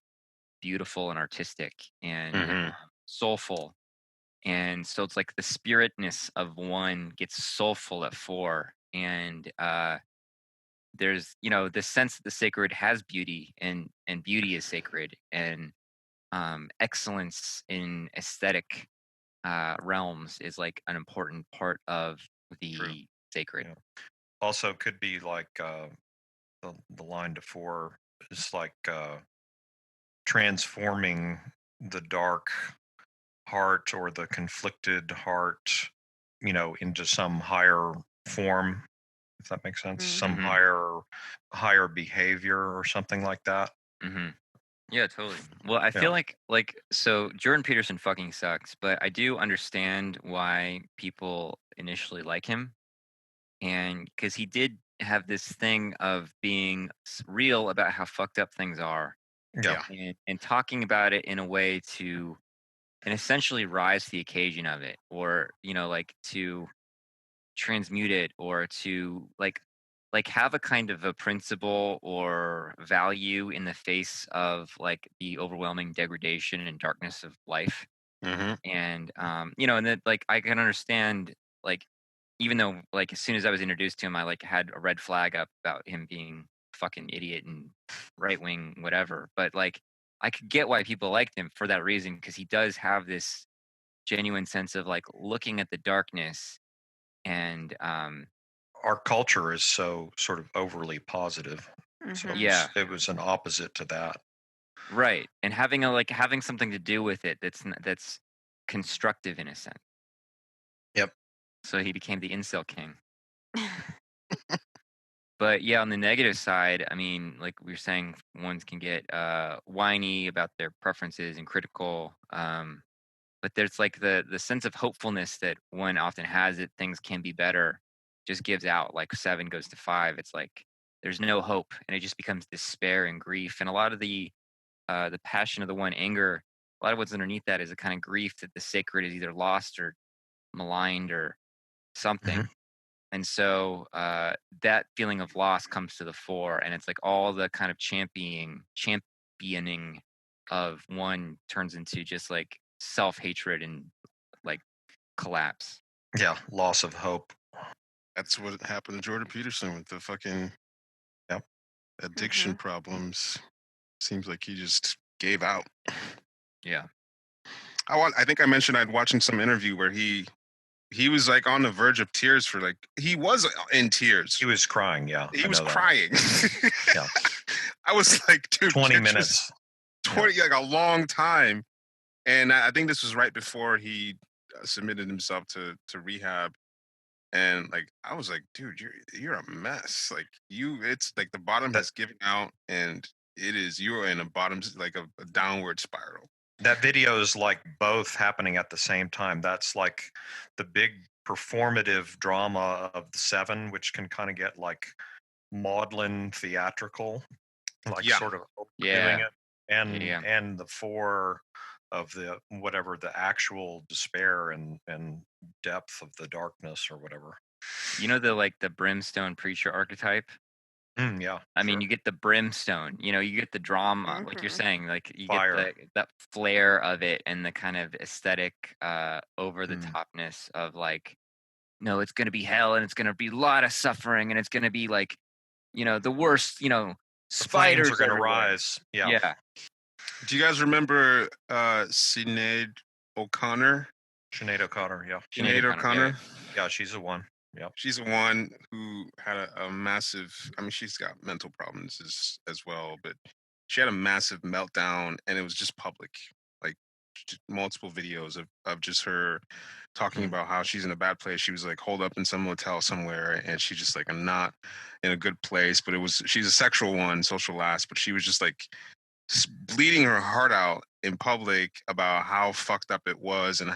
beautiful and artistic and Mhm. soulful. And so it's like the spiritness of one gets soulful at 4, and there's this sense that the sacred has beauty, and beauty is sacred, and excellence in aesthetic realms is like an important part of the True. sacred. Yeah. Also, could be like the line to 4 is like transforming the dark heart or the conflicted heart, into some higher form, if that makes sense, some Mhm. higher behavior or something like that. hmm Yeah, totally. Well, I feel Yeah. like so Jordan Peterson fucking sucks, but I do understand why people initially like him, and because he did have this thing of being real about how fucked up things are, Yeah. and talking about it in a way to and essentially rise to the occasion of it, or like to transmute it, or to like have a kind of a principle or value in the face of like the overwhelming degradation and darkness of life. Mhm. And and that like I can understand, like, even though like as soon as I was introduced to him I like had a red flag up about him being a fucking idiot and right wing whatever, but like I could get why people liked him for that reason, because he does have this genuine sense of like looking at the darkness and Our culture is so sort of overly positive. So yeah, it was an opposite to that. right, and having something to do with it that's constructive in a sense. Yep. So he became the incel king. But yeah, on the negative side, I mean, like we were saying, ones can get whiny about their preferences and critical. But there's like the sense of hopefulness that one often has that things can be better, just gives out. Like 7 goes to 5. It's like there's no hope, and it just becomes despair and grief. And a lot of the passion of the one, anger, a lot of what's underneath that is a kind of grief that the sacred is either lost or maligned or something. Mhm. And so that feeling of loss comes to the fore, and it's like all the kind of championing of one turns into just like self-hatred and like collapse. Yeah. Loss of hope. That's what happened to Jordan Peterson with the fucking Yep. addiction problems. Seems like he just gave out. Yeah. I think I mentioned I'd watching some interview where he was like on the verge of tears for like he was in tears. He was crying. Yeah. He I was know that. crying. Yeah. I was like, dude, 20 get your- minutes. 20 like a long time. And I think this was right before he submitted himself to rehab. And like I was like, dude, you're a mess. Like it's like the bottom That has given out, and you're in a bottom like a downward spiral. that video is like both happening at the same time. That's like the big performative drama of the 7, which can kind of get like maudlin theatrical, like Yeah. sort of Yeah. doing it, and Yeah. and the 4 of the whatever the actual despair and depth of the darkness or whatever. You know the brimstone preacher archetype? Yeah. I mean, sure. you get the brimstone, you get the drama, like you're Mhm. saying, like you Fire. get that flair of it and the kind of aesthetic over the Mm. topness of like, no, it's gonna be hell and it's gonna be a lot of suffering and it's gonna be like, the worst, The flames are spiders going to everywhere. rise. Yeah. Yeah. Do you guys remember Sinead O'Connor? Sinead O'Connor. Yeah. Sinead Sinead O'Connor, yeah. O'Connor. Yeah. She's the one. Yep. She's the one who had a massive. I mean, she's got mental problems as well, but she had a massive meltdown, and it was just public, like multiple videos of just her talking Mm. about how she's in a bad place. She was like holed up in some motel somewhere, and she just like, I'm not in a good place. But she's a sexual one, social last, but she was just like bleeding her heart out in public about how fucked up it was and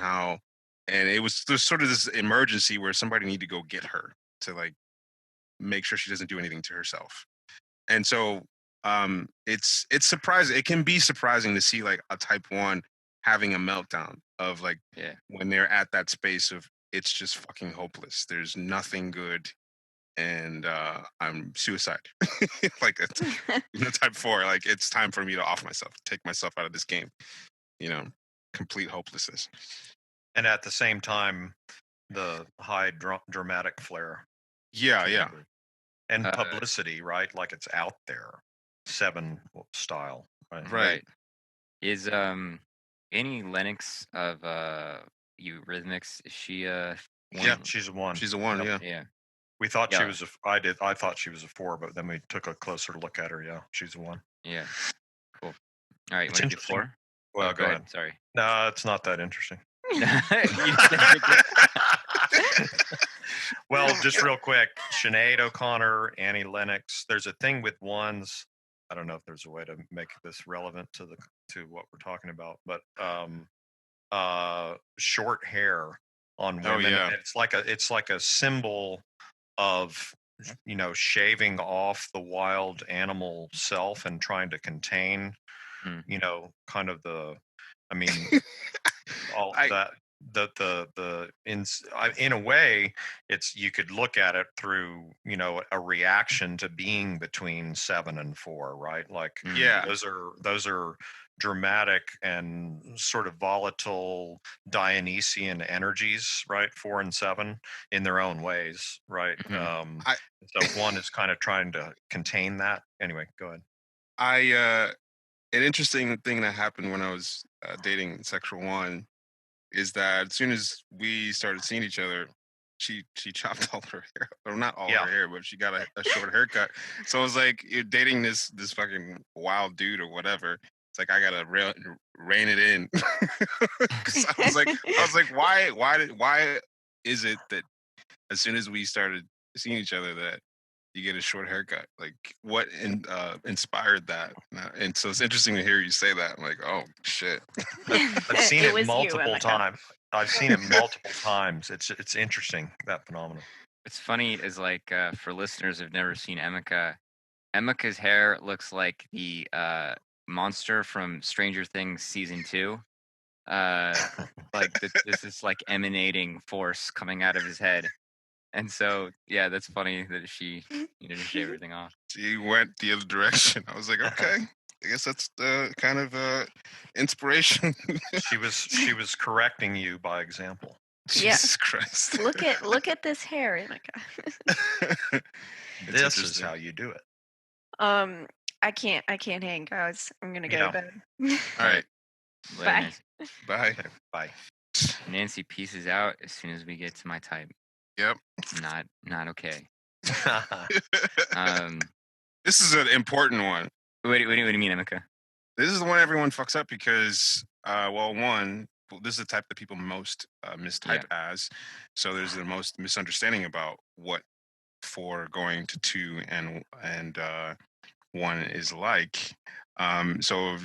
it was there's sort of this emergency where somebody need to go get her to like make sure she doesn't do anything to herself. And so it's surprising. It can be surprising to see like a type 1 having a meltdown of like Yeah. when they're at that space of it's just fucking hopeless. There's nothing good and I'm suicide. Like it's type 4, like it's time for me to off myself, take myself out of this game. Complete hopelessness. And at the same time, the high dramatic flair. Yeah, to a yeah. degree. And Uh, publicity, right? Like it's out there. 7 style. Right. Is Annie Lennox of Eurythmics, is she Yeah, one? she's a 1. She's the one, Yep. yeah. Yeah. We thought she Yeah. was I thought she was a 4, but then we took a closer look at her. Yeah, she's a 1. Yeah. Cool. All right, It's want to do interesting. 4? Well, Oh, go ahead. Sorry. No, it's not that interesting. You said Well, just real quick, Sinead O'Connor, Annie Lennox. There's a thing with ones. I don't know if there's a way to make this relevant to what we're talking about, but short hair on Oh, women. yeah. It's like a symbol of shaving off the wild animal self and trying to contain Hmm. kind of I mean all that in a way you could look at it through a reaction to being between 7 and 4, right? Like Yeah. those are dramatic and sort of volatile Dionysian energies, right? 4 and 7 in their own ways, right? Mhm. So 1 is kind of trying to contain that. Anyway, go ahead. An interesting thing that happened when I was dating sexual 1 is that as soon as we started seeing each other, she chopped all her hair, or not all Yeah. her hair, but she got a short haircut. So it was like, you're dating this fucking wild dude or whatever. It's like I gotta rein it in. 'Cause I was like, why is it that as soon as we started seeing each other that you get a short haircut? Like, what inspired that? And so it's interesting to hear you say that. I'm like, oh shit. I've seen It it was you, multiple Emeka. times. I've seen it multiple times. It's interesting, that phenomenon. What's funny is like for listeners who've never seen Emeka's hair looks like the monster from Stranger Things season 2. Like this is like emanating force coming out of his head. And so yeah, that's funny that she needed to shave everything off. She went the other direction. I was like, okay, I guess that's the kind of inspiration. She was correcting you by example. Yeah. Jesus Christ. Look at this hair, Emeka. It's This is interesting. how you do it. I can't hang, guys. I'm gonna go Yeah. to bed. All right. Later, Bye. Nancy. Bye. Okay, bye. Nancy pieces out as soon as we get to my type. Yep. Not okay. This is an important one. What do you mean, Emeka? This is the one everyone fucks up because, one, this is the type that people most mistype as. So there's the most misunderstanding about what 4 going to 2 and 1 is like. So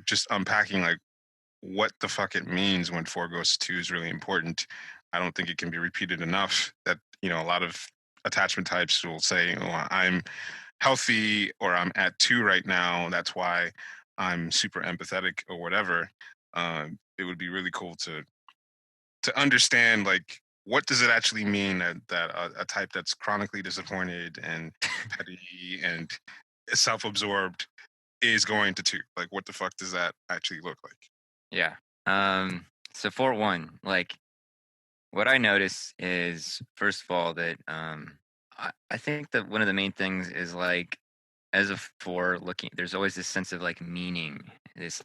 just unpacking like what the fuck it means when 4 goes to 2 is really important. I don't think it can be repeated enough that, a lot of attachment types will say, oh, I'm healthy or I'm at 2 right now. That's why I'm super empathetic or whatever. It would be really cool to understand like what does it actually mean that a type that's chronically disappointed and petty and self-absorbed is going to two? Like, what the fuck does that actually look like? Yeah. So for one, like what I notice is first of all that I think that one of the main things is like as a four looking there's always this sense of like meaning. This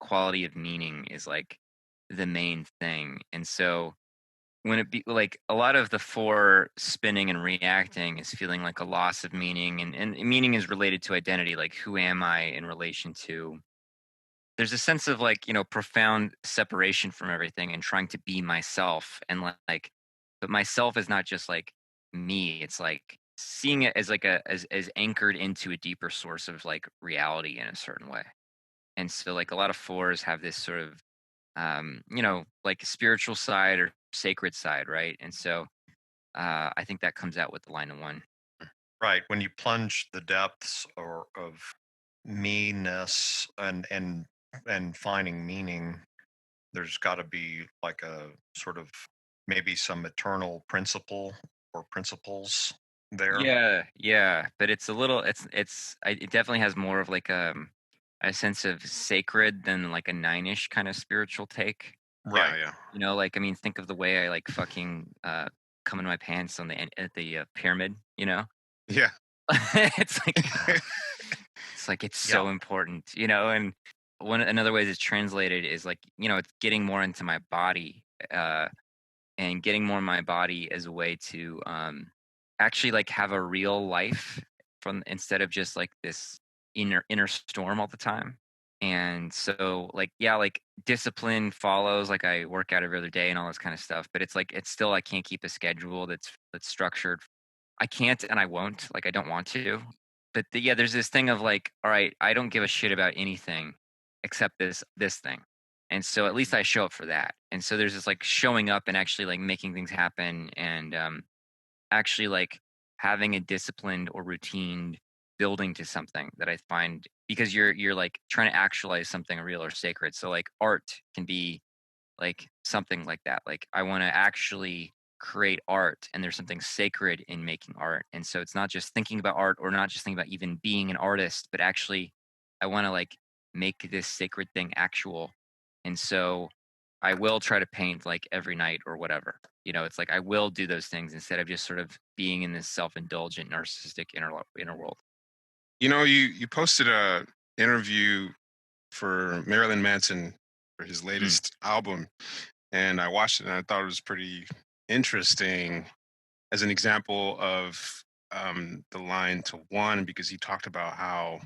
quality of meaning is like the main thing. And so when it be like a lot of the four spinning and reacting is feeling like a loss of meaning and meaning is related to identity, like who am I in relation to there's a sense of like profound separation from everything and trying to be myself and like but myself is not just like me, it's like seeing it as like as anchored into a deeper source of like reality in a certain way. And so like a lot of fours have this sort of like spiritual side or sacred side, right? And so I think that comes out with the line of one. Right. When you plunge the depths or of meanness and finding meaning, there's got to be like a sort of maybe some eternal principle or principles there. Yeah, but it's a little it definitely has more of like a sense of sacred than like a nine-ish kind of spiritual take. Right. Yeah. Like I mean, think of the way I like fucking come in my pants on at the pyramid, Yeah. it's like it's Yeah. so important, and another way it's translated is like, it's getting more into my body, and getting more in my body as a way to actually like have a real life from instead of just like this inner storm all the time. And so like yeah, like discipline follows, like I work out every other day and all this kind of stuff, but it's like it's still I can't keep a schedule that's structured. I can't and I won't, like I don't want to. But yeah, there's this thing of like, all right, I don't give a shit about anything except this thing. And so at least I show up for that. And so there's this like showing up and actually like making things happen and actually like having a disciplined or routine building to something that I find because you're like trying to actualize something real or sacred. So like art can be like something like that. Like I want to actually create art and there's something sacred in making art. And so it's not just thinking about art or not just thinking about even being an artist, but actually I want to like make this sacred thing actual. And so I will try to paint like every night or whatever. It's like I will do those things instead of just sort of being in this self-indulgent narcissistic inner world. You posted a interview for Marilyn Manson for his latest album, and I watched it and I thought it was pretty interesting as an example of the line to one, because he talked about how,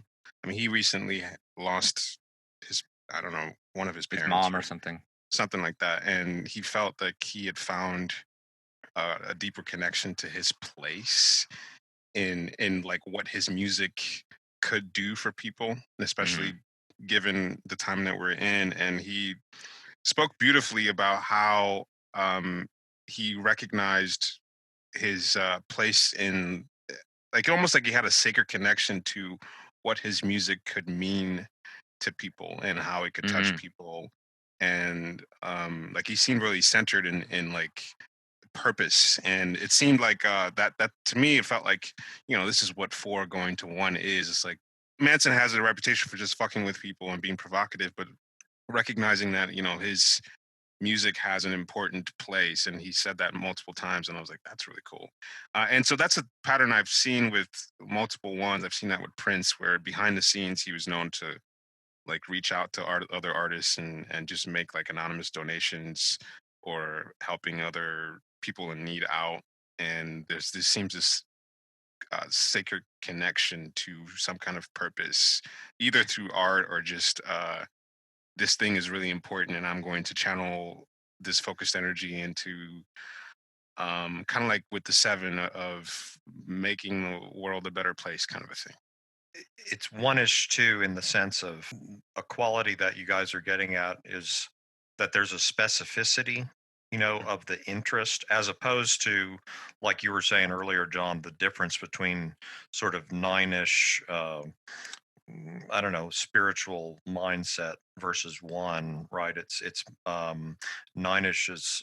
I mean, he recently lost his, I don't know, one of his His parents mom or something. something like that, and he felt like he had found a deeper connection to his place in like what his music could do for people, especially given the time that we're in. And he spoke beautifully about how he recognized his place in, like, almost like he had a sacred connection to what his music could mean to people and how it could touch people. And like he seemed really centered in like purpose, and it seemed like that to me it felt like, this is what four going to one is. It's like Manson has a reputation for just fucking with people and being provocative, but recognizing that, his music has an important place, and he said that multiple times, and I was like, that's really cool. And so that's a pattern I've seen with multiple ones. I've seen that with Prince, where behind the scenes he was known to like reach out to other artists and just make like anonymous donations or helping other people in need out. And this seems this sacred connection to some kind of purpose, either through art or just this thing is really important and I'm going to channel this focused energy into kind of like with the seven of making the world a better place, kind of a thing. It's one-ish too, in the sense of a quality that you guys are getting at is that there's a specificity, of the interest, as opposed to, like you were saying earlier, John, the difference between sort of nine-ish I don't know, spiritual mindset versus one, right? It's nine-ish is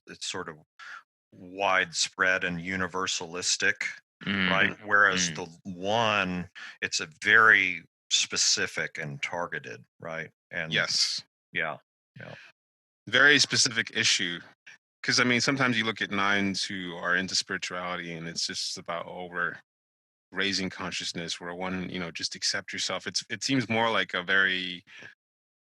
it's sort of widespread and universalistic, right? Mm, Whereas mm, the one, it's a very specific and targeted, right? And Yes. yeah, yeah, Very specific issue. Because I mean, sometimes you look at nines who are into spirituality, and it's just about over raising consciousness. Where one, just accept yourself. It seems more like a very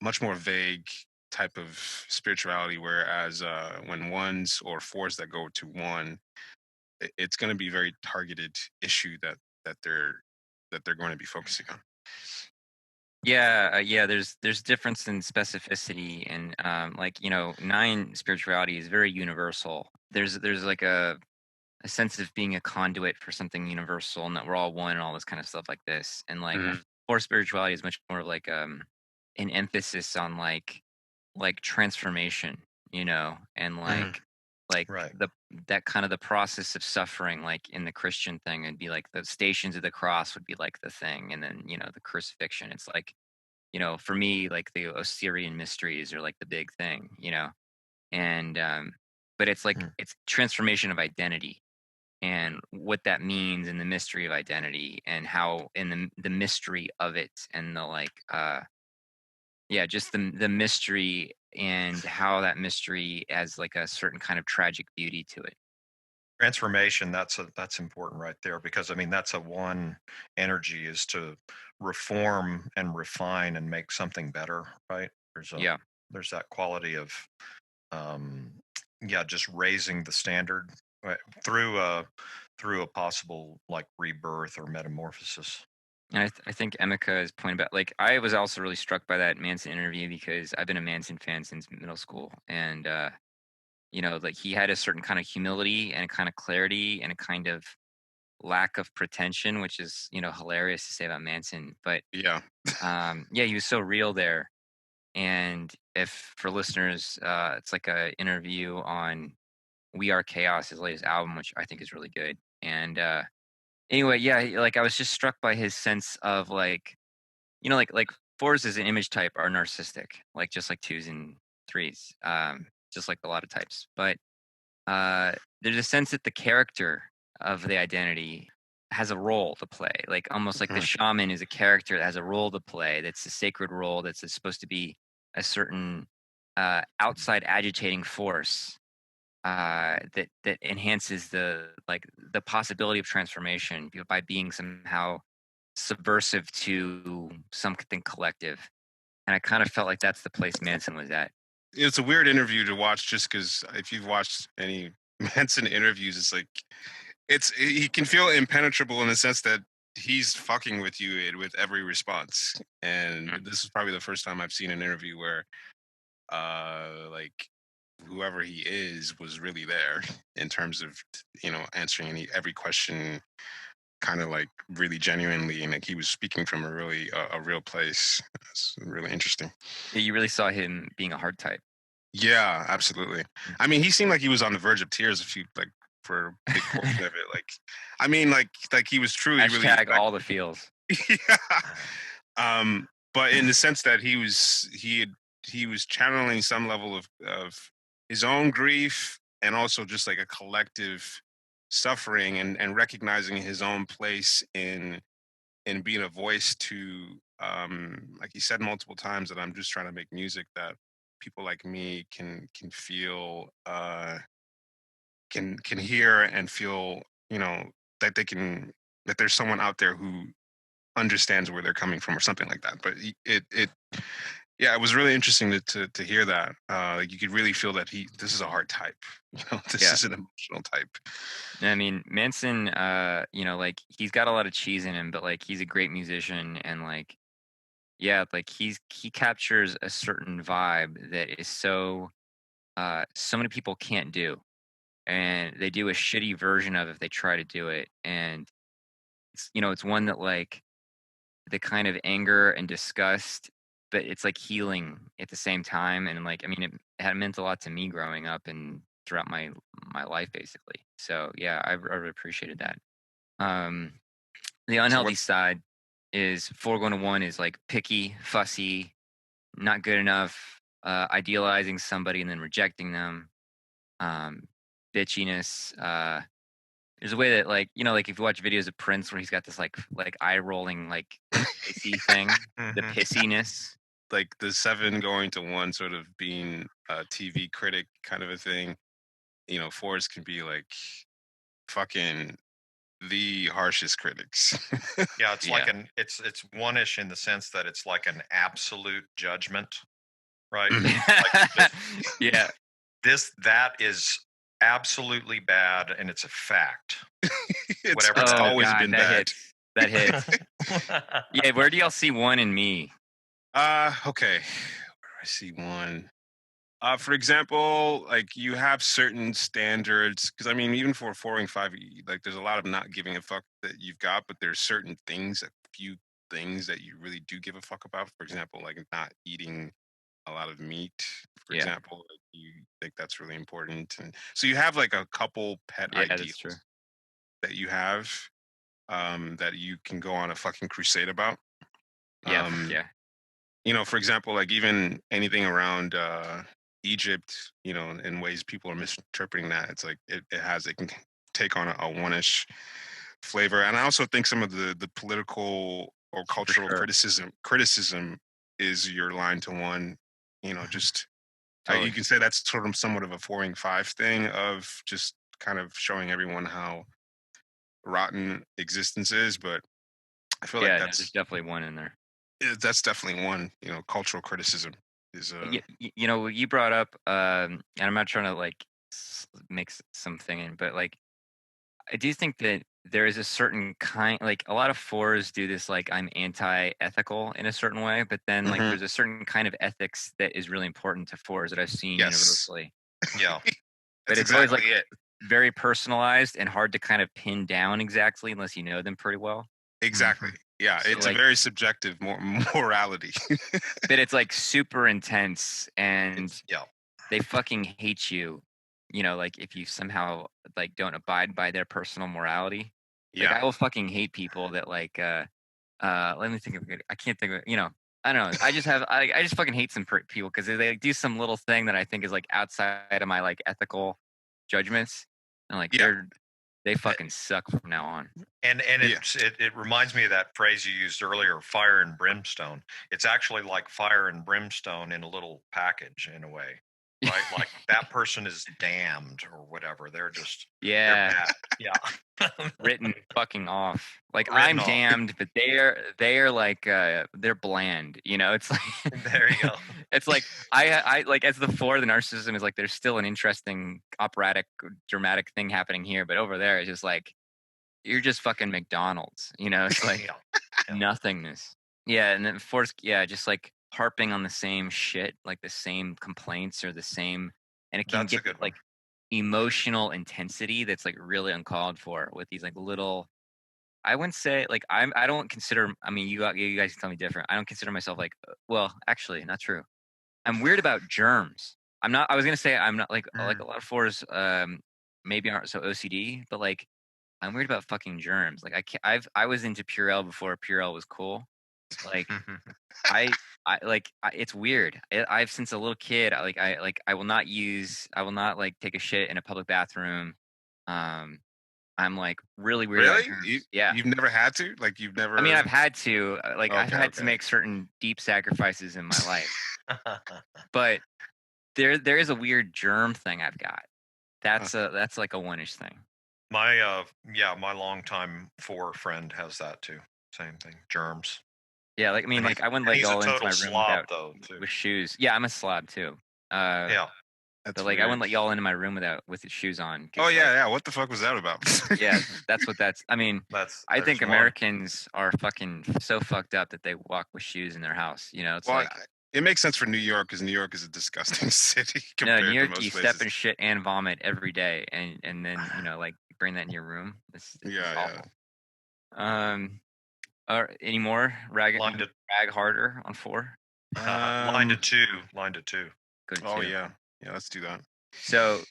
much more vague type of spirituality. Whereas when ones or fours that go to one, it's going to be very targeted issue that they're going to be focusing on. yeah. There's difference in specificity, and like nine spirituality is very universal. There's like a sense of being a conduit for something universal, and that we're all one, and all this kind of stuff like this. And like Mhm. core spirituality is much more of like an emphasis on like transformation, and Mhm. like right. that kind of the process of suffering, like in the Christian thing, it'd be like the stations of the cross would be like the thing, and then the crucifixion. It's like for me, like the Osirian mysteries are like the big thing, and but it's like Mm. it's transformation of identity and what that means in the mystery of identity and how in the mystery of it and the like yeah, just the mystery and how that mystery has like a certain kind of tragic beauty to it. Transformation, that's important right there, because I mean that's a one energy, is to reform and refine and make something better, right? Yeah. There's that quality of um yeah, just raising the standard, right, through a possible like rebirth or metamorphosis. And I think Emeka is pointing about like I was also really struck by that Manson interview because I've been a Manson fan since middle school, and like he had a certain kind of humility and a kind of clarity and a kind of lack of pretension, which is hilarious to say about Manson. But Yeah. yeah, he was so real there. And if for listeners, it's like a interview on We Are Chaos, his latest album, which I think is really good. And anyway, yeah, like I was just struck by his sense of like, like fours as an image type are narcissistic, like just like twos and threes, just like a lot of types. But uh, there's a sense that the character of the identity has a role to play, like almost like the Mhm. shaman is a character that has a role to play. That's a sacred role. That's supposed to be a certain outside agitating force that enhances the possibility of transformation by being somehow subversive to something collective. And I kind of felt like that's the place Manson was at. It's a weird interview to watch just because if you've watched any Manson interviews, it's like he can feel impenetrable in the sense that he's fucking with you with every response. And Mm. this is probably the first time I've seen an interview where like whoever he is was really there in terms of answering every question kind of like really genuinely, and like he was speaking from a real place. It's really interesting. Yeah, you really saw him being a hard type. Yeah, absolutely. I mean, he seemed like he was on the verge of tears a few like for a big portion of it. Like, I mean, like he was truly really Hashtag like, all the feels. yeah. But in the sense that he was channeling some level of his own grief and also just like a collective suffering and recognizing his own place in being a voice to like he said multiple times that I'm just trying to make music that people like me can feel can hear and feel that they can that there's someone out there who understands where they're coming from or something like that. But it yeah, it was really interesting to hear that. Like you could really feel that this is a hard type. This Yeah. is an emotional type. I mean, Manson, like he's got a lot of cheese in him, but like he's a great musician and like yeah, like he captures a certain vibe that is so many people can't do. And they do a shitty version of it if they try to do it. And it's one that like the kind of anger and disgust, but it's like healing at the same time. And like, I mean, it had meant a lot to me growing up and throughout my life, basically. So yeah, I really appreciated that. Um, the So unhealthy what? side. is 4 going to 1 is like picky, fussy, not good enough, idealizing somebody and then rejecting them, bitchiness. There's a way that like like if you watch videos of Prince where he's got this like eye rolling like pissy thing, the Mhm. pissiness. Like the 7 going to 1 sort of being a TV critic kind of a thing. 4s can be like fucking the harshest critics. Yeah, it's like Yeah. it's one-ish in the sense that it's like an absolute judgment, right? Mhm. Yeah. That is absolutely bad, and it's a fact. Whatever It's that Oh always God, been that bad. hits. That hits. Yeah, where do y'all see 1 in me? Okay. Where do I see 1? For example, like you have certain standards, because I mean, even for a 4 and 5, like there's a lot of not giving a fuck that you've got, but there's certain things, a few things that you really do give a fuck about. For example, like not eating a lot of meat, for Yeah. example, like you think that's really important. And so you have like a couple pet Yeah, that's true. ideals that you have, that you can go on a fucking crusade about. Yeah, Um, yeah. for example, like even anything around Egypt, in ways people are misinterpreting that. It's like it can take on a one-ish flavor. And I also think some of the political or cultural sure. criticism is your line to 1. Just Totally. you can say that's sort of somewhat of a 4 and 5 thing of just kind of showing everyone how rotten existence is. But I feel like Yeah, no, there's definitely 1 in there. that's definitely one. Cultural criticism is You brought up, and I'm not trying to like mix something in, but like I do think that there is a certain kind, like a lot of 4s do this, like I'm anti-ethical in a certain way, but then like Mhm. there's a certain kind of ethics that is really important to 4s that I've seen Yes. universally. Yeah. But That's it's always exactly like it. very personalized and hard to kind of pin down exactly unless you know them pretty well. Exactly. Yeah, So, it's a like, very subjective morality. but it's like super intense and Yeah. they fucking hate you. Like if you somehow like don't abide by their personal morality. Like Yeah. I will fucking hate people that like let me think of it. I can't think of I don't know. I just fucking hate some people because they like, do some little thing that I think is like outside of my like ethical judgments, and like Yeah. they fucking suck from now on. And Yeah. it reminds me of that phrase you used earlier, fire and brimstone. It's actually like fire and brimstone in a little package in a way, right? Like that person is damned or whatever. They're Yeah, bad. Yeah. written fucking off. Like Written I'm off. damned, but they're like they're bland. It's like There you go. it's like I like as the 4, the narcissism is like there's still an interesting operatic dramatic thing happening here, but over there it's just like you're just fucking McDonald's. It's like Yeah. Yeah. nothingness. Yeah, and then 4's just like harping on the same shit, like the same complaints or the same, and it can That's a get good one. like emotional intensity that's like really uncalled for with these like little. I wouldn't say like I don't consider. I mean, you guys can tell me different. I don't consider myself like. Well, actually, not true. I'm weird about germs. I'm not. I was gonna say I'm not like Mm. a lot of 4s. Maybe aren't so OCD, but like I'm weird about fucking germs. Like I was into Purell before Purell was cool. Like it's weird. I've since a little kid. I will not like take a shit in a public bathroom. Um, I'm like really weird about Really? germs. Yeah. You've never had to? Like you've never I mean, I've had to I've Okay, had to okay. make certain deep sacrifices in my life, but there is a weird germ thing I've got. That's like a 1-ish thing. my longtime 4 friend has that too. Same thing. Germs. Yeah, like I mean, And like I wouldn't let he's a y'all into total my room slob without though, too. with shoes. Yeah, I'm a slob too. Yeah. That's But like I weird. wouldn't let y'all into my room with the shoes on. 'Cause, Oh yeah, like, yeah. What the fuck was that about? yeah, that's what that's. I mean, I There's think one. Americans are fucking so fucked up that they walk with shoes in their house. It's Well, like it makes sense for New York because New York is a disgusting city no, compared New to York, most you places. step in shit and vomit every day, and then like bring that in your room. It's Yeah, yeah. awful. Any more rag Line to harder on 4? line to 2. Line to 2. Go to Oh 2. yeah, yeah. Let's do that. So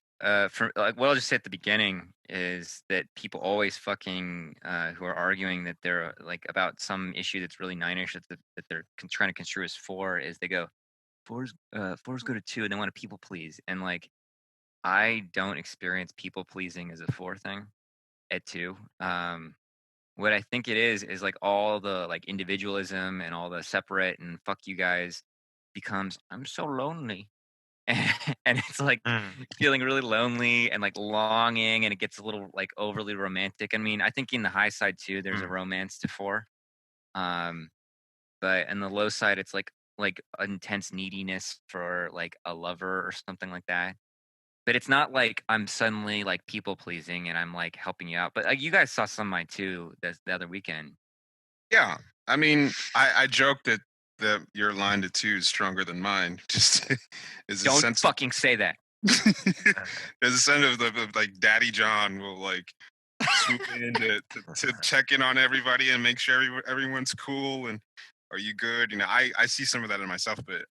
for like what I'll just say at the beginning is that people always fucking who are arguing that they're like about some issue that's really nine-ish that they're trying to construe as four is they go fours go to two and they want to people please, and like I don't experience people pleasing as a four thing at two. What I think it is like all the like individualism and all the separate and fuck you guys becomes I'm so lonely. And it's like Mm. feeling really lonely and like longing, and it gets a little like overly romantic. I mean, I think in the high side too, there's a romance to four. Um, but in the low side, it's like intense neediness for like a lover or something like that. But it's not like I'm suddenly like people pleasing and I'm like helping you out. But like you guys saw some of mine too the other weekend. Yeah, I mean, I joke that your line to two is stronger than mine. Just is a Don't sense. fucking say that. There's a sense of like Daddy John will like swoop in to check in on everybody and make sure everyone's cool and are you good? You know, I see some of that in myself, but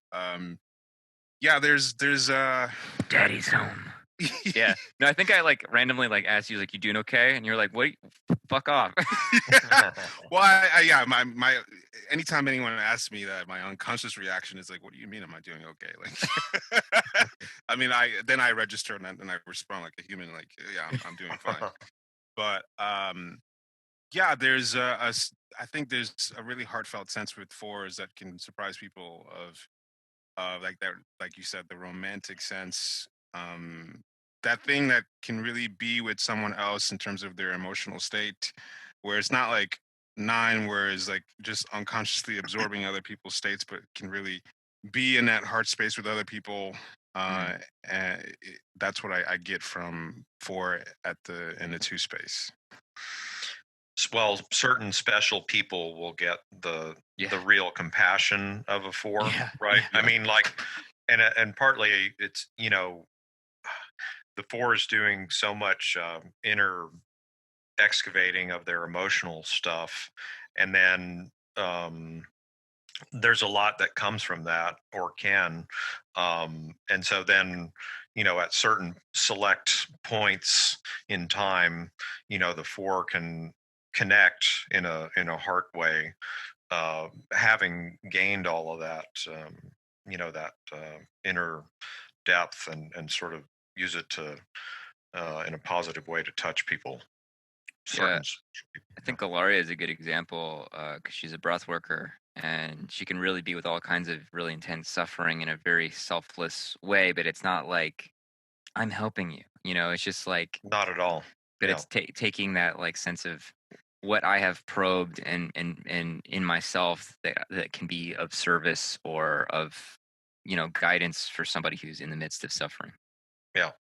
yeah, there's Daddy's home. Yeah. No, I think I like randomly like asked you like you doing okay, and you're like, what? Fuck off. Well, yeah, my anytime anyone asks me that, my unconscious reaction is like, "What do you mean? Am I doing okay?" Like, I mean, I register and I respond like a human, like, "Yeah, I'm doing fine." But yeah, there's I think there's a really heartfelt sense with fours that can surprise people of like that, like you said, the romantic sense. That thing that can really be with someone else in terms of their emotional state, where it's not like nine, where it's like just unconsciously absorbing other people's states, but can really be in that heart space with other people. And that's what I get from four in the two space. Well, certain special people will get the real compassion of a four, right? Yeah. I mean, like, and partly it's, you know, the four is doing so much inner excavating of their emotional stuff, and then there's a lot that comes from that or can, and so then, you know, at certain select points in time, you know, the four can connect in a heart way, having gained all of that, you know, that inner depth, and sort of use it to in a positive way to touch people. Yeah. Certain people. I think Ilaria is a good example because she's a breath worker and she can really be with all kinds of really intense suffering in a very selfless way. But it's not like I'm helping you, you know. It's just like Not at all. but Yeah. it's taking that like sense of what I have probed and in myself that can be of service or of, you know, guidance for somebody who's in the midst of suffering. Yeah.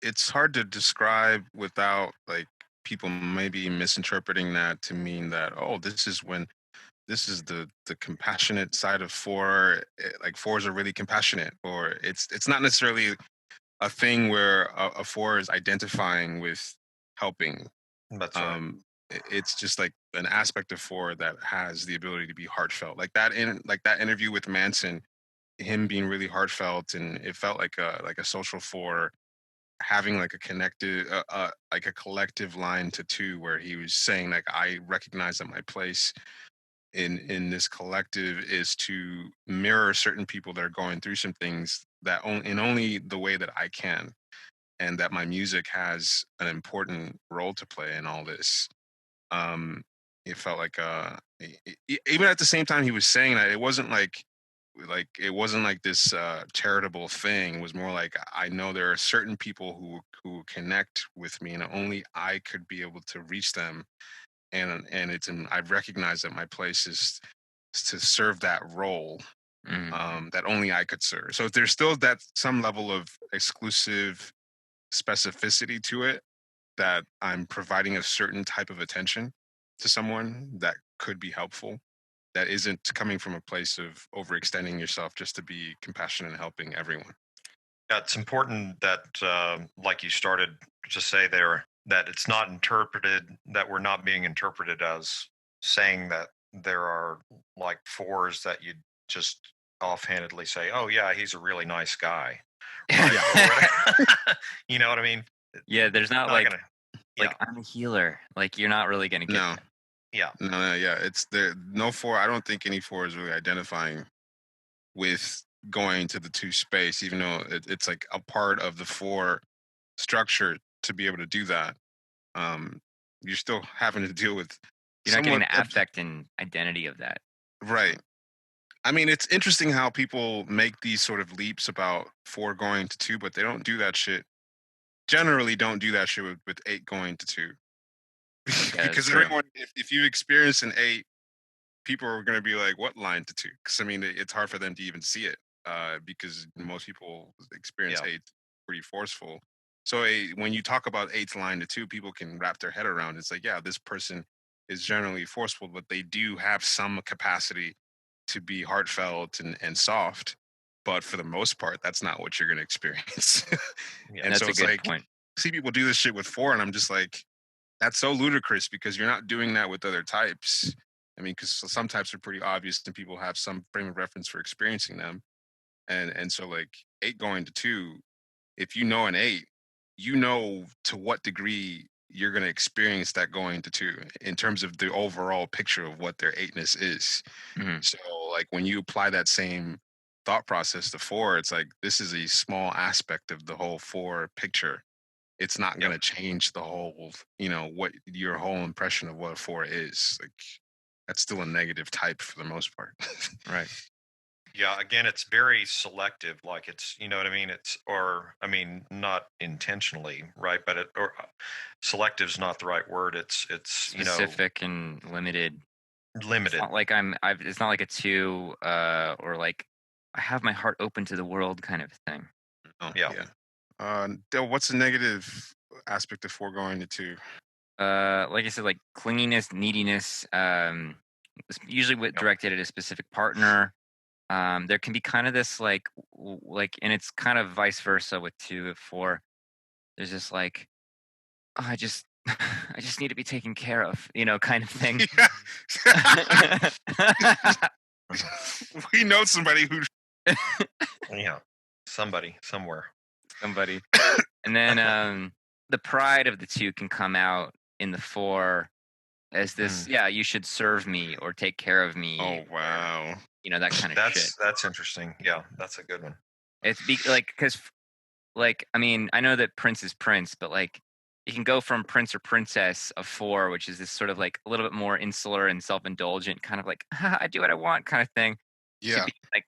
It's hard to describe without like people maybe misinterpreting that to mean that, oh, this is the compassionate side of four, like fours are really compassionate, or it's not necessarily a thing where a four is identifying with helping. That's right. It's just like an aspect of four that has the ability to be heartfelt, like that interview with Manson, him being really heartfelt, and it felt like a social four having like a connected like a collective line to two, where he was saying like, I recognize that my place in this collective is to mirror certain people that are going through some things that only the way that I can, and that my music has an important role to play in all this. It felt like even at the same time he was saying that, it wasn't like it wasn't like this charitable thing. It was more like, I know there are certain people who connect with me and only I could be able to reach them, and I recognize that my place is to serve that role, that only I could serve. So there's still that some level of exclusive specificity to it, that I'm providing a certain type of attention to someone that could be helpful, that isn't coming from a place of overextending yourself just to be compassionate and helping everyone. Yeah, it's important that, like you started to say there, that it's not interpreted, that we're not being interpreted as saying that there are like fours that you just offhandedly say, oh yeah, he's a really nice guy. right? Yeah. Or whatever. You know what I mean? Yeah, there's not Not like gonna. like Yeah. I'm a healer. Like you're not really gonna get No. that. Yeah. No, yeah. It's there. No four. I don't think any four is really identifying with going to the two space, even though it's like a part of the four structure to be able to do that. Um, you're still having to deal with You're not getting somewhat the affect and identity of that. right. I mean, it's interesting how people make these sort of leaps about four going to two, but they don't do that shit. Generally, don't do that shit with eight going to two. that's Because true. everyone, if you experience an eight, people are going to be like, "What line to two?" Because I mean, it's hard for them to even see it because most people experience Yeah. eight pretty forceful. So when you talk about eight's line to two, people can wrap their head around. It's like, yeah, this person is generally forceful, but they do have some capacity to be heartfelt and soft. But for the most part, that's not what you're going to experience. Yeah. And That's so a it's good like, point. see people do this shit with four, and I'm just like, that's so ludicrous because you're not doing that with other types. I mean, because some types are pretty obvious and people have some frame of reference for experiencing them. And so like eight going to two, if you know an eight, you know to what degree you're going to experience that going to two in terms of the overall picture of what their eightness is. Mhm. So like when you apply that same thought process to four, it's like this is a small aspect of the whole four picture. It's not Yep. going to change the whole, what your whole impression of what a four is. Like that's still a negative type for the most part. Right. Yeah. Again, it's very selective. Like it's, you know what I mean? Not intentionally, right? But selective is not the right word. It's, Specific and limited. It's limited. not like it's not like a two or like I have my heart open to the world kind of thing. Oh, Yeah. yeah. Dale, what's the negative aspect of four going to two? Like I said, like clinginess, neediness, it's usually Yep. directed at a specific partner. There can be kind of this and it's kind of vice versa with two of four. There's this like, oh, I just I just need to be taken care of, kind of thing. We know somebody who. Yeah. Somebody, somewhere. Somebody. And then the pride of the two can come out in the four as this, yeah, you should serve me or take care of me. Oh wow. That kind of shit. That's interesting. Yeah. That's a good one. It's because I mean, I know that Prince is Prince, but like you can go from Prince or Princess of four, which is this sort of like a little bit more insular and self-indulgent, kind of like I do what I want kind of thing, to Yeah. be like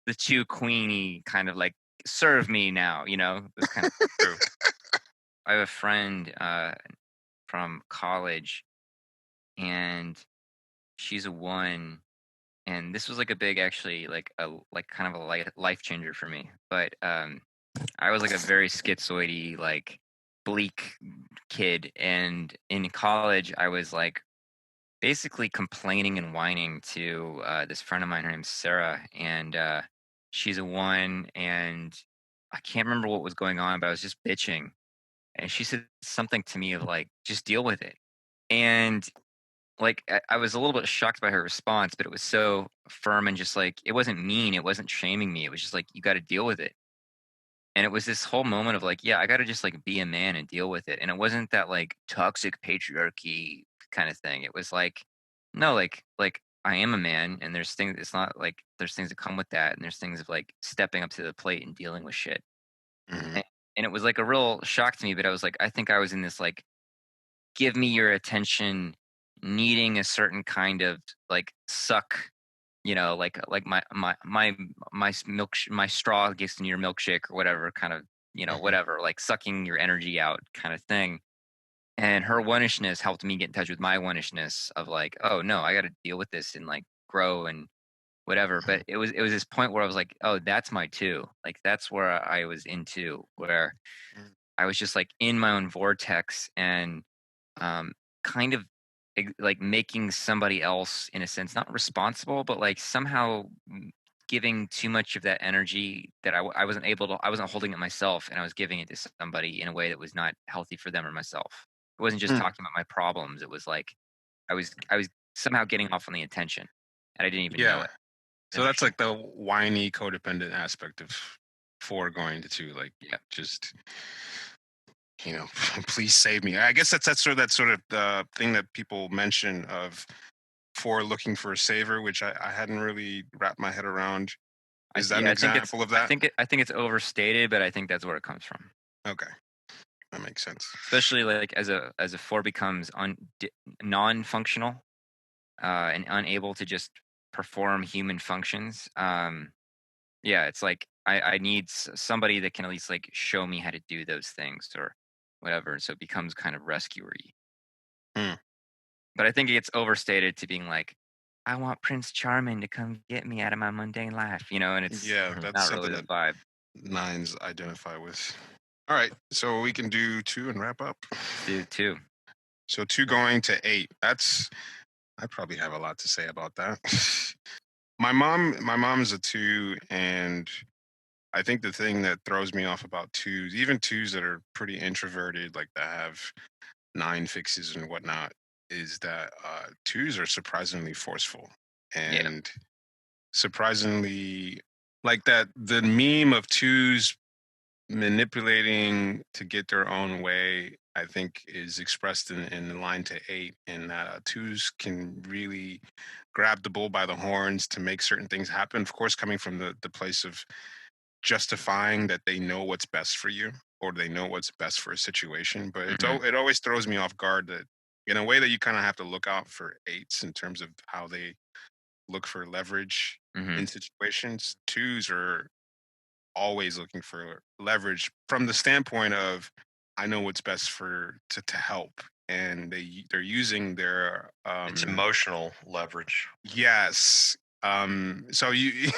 the two queenie kind of like serve me now, this kind of True. I have a friend from college, and she's a one, and this was like a big, actually, like kind of a life changer for me. But I was like a very schizoidy, like bleak kid, and in college, I was like basically complaining and whining to this friend of mine. Her name's Sarah, and she's a one, and I can't remember what was going on, but I was just bitching, and she said something to me of like, just deal with it. And like I was a little bit shocked by her response, but it was so firm and just like it wasn't mean, it wasn't shaming me. It was just like you got to deal with it. And it was this whole moment of like, yeah, I got to just like be a man and deal with it. And it wasn't that like toxic patriarchy kind of thing. It was like, no, like I am a man, and there's things. It's not like there's things that come with that, and there's things of like stepping up to the plate and dealing with shit. Mhm. And it was like a real shock to me. But I was like, I think I was in this like give me your attention, needing a certain kind of like suck, like my straw gets in your milkshake or whatever kind of, Mhm. whatever, like sucking your energy out kind of thing. And her oneishness helped me get in touch with my oneishness of like, oh no, I got to deal with this and like grow and whatever. But it was this point where I was like, oh, that's my two. Like that's where I was into, where Mm. I was just like in my own vortex and um, kind of like making somebody else, in a sense, not responsible, but like somehow giving too much of that energy that I wasn't able to, I wasn't holding it myself, and I was giving it to somebody in a way that was not healthy for them or myself. It wasn't just Mm. talking about my problems. It was like I was somehow getting off on the attention, and I didn't even know Yeah. it. So that's like the whiny codependent aspect of 4 going to 2. Like, Yeah. just, please save me. I guess that's sort of the thing that people mention of 4 looking for a savior, which I hadn't really wrapped my head around. Is that an I think it's example of I that? think it's overstated, but I think that's where it comes from. Okay, that makes sense. Especially like as a 4 becomes non-functional and unable to just perform human functions. Yeah, it's like I need somebody that can at least like show me how to do those things or whatever. So it becomes kind of rescuery. Hmm. But I think it gets overstated to being like, I want Prince Charming to come get me out of my mundane life, and it's Yeah, that's not something really the that vibe. 9s identify with. All right, so we can do 2 and wrap up. Do too. So 2 going to 8. I probably have a lot to say about that. my mom's a 2, and I think the thing that throws me off about 2s, even 2s that are pretty introverted, like that have 9 fixes and whatnot, is that 2s are surprisingly forceful Yeah. and surprisingly, like, that the meme of 2s manipulating to get their own way, I think, is expressed in the line to 8, and that 2s can really grab the bull by the horns to make certain things happen, of course coming from the place of justifying that they know what's best for you, or they know what's best for a situation. But Mhm. it always throws me off guard that, in a way, that you kind of have to look out for 8s in terms of how they look for leverage Mhm. in situations. 2s are always looking for leverage from the standpoint of, I know what's best to help, and they're using their It's emotional leverage. yes. So you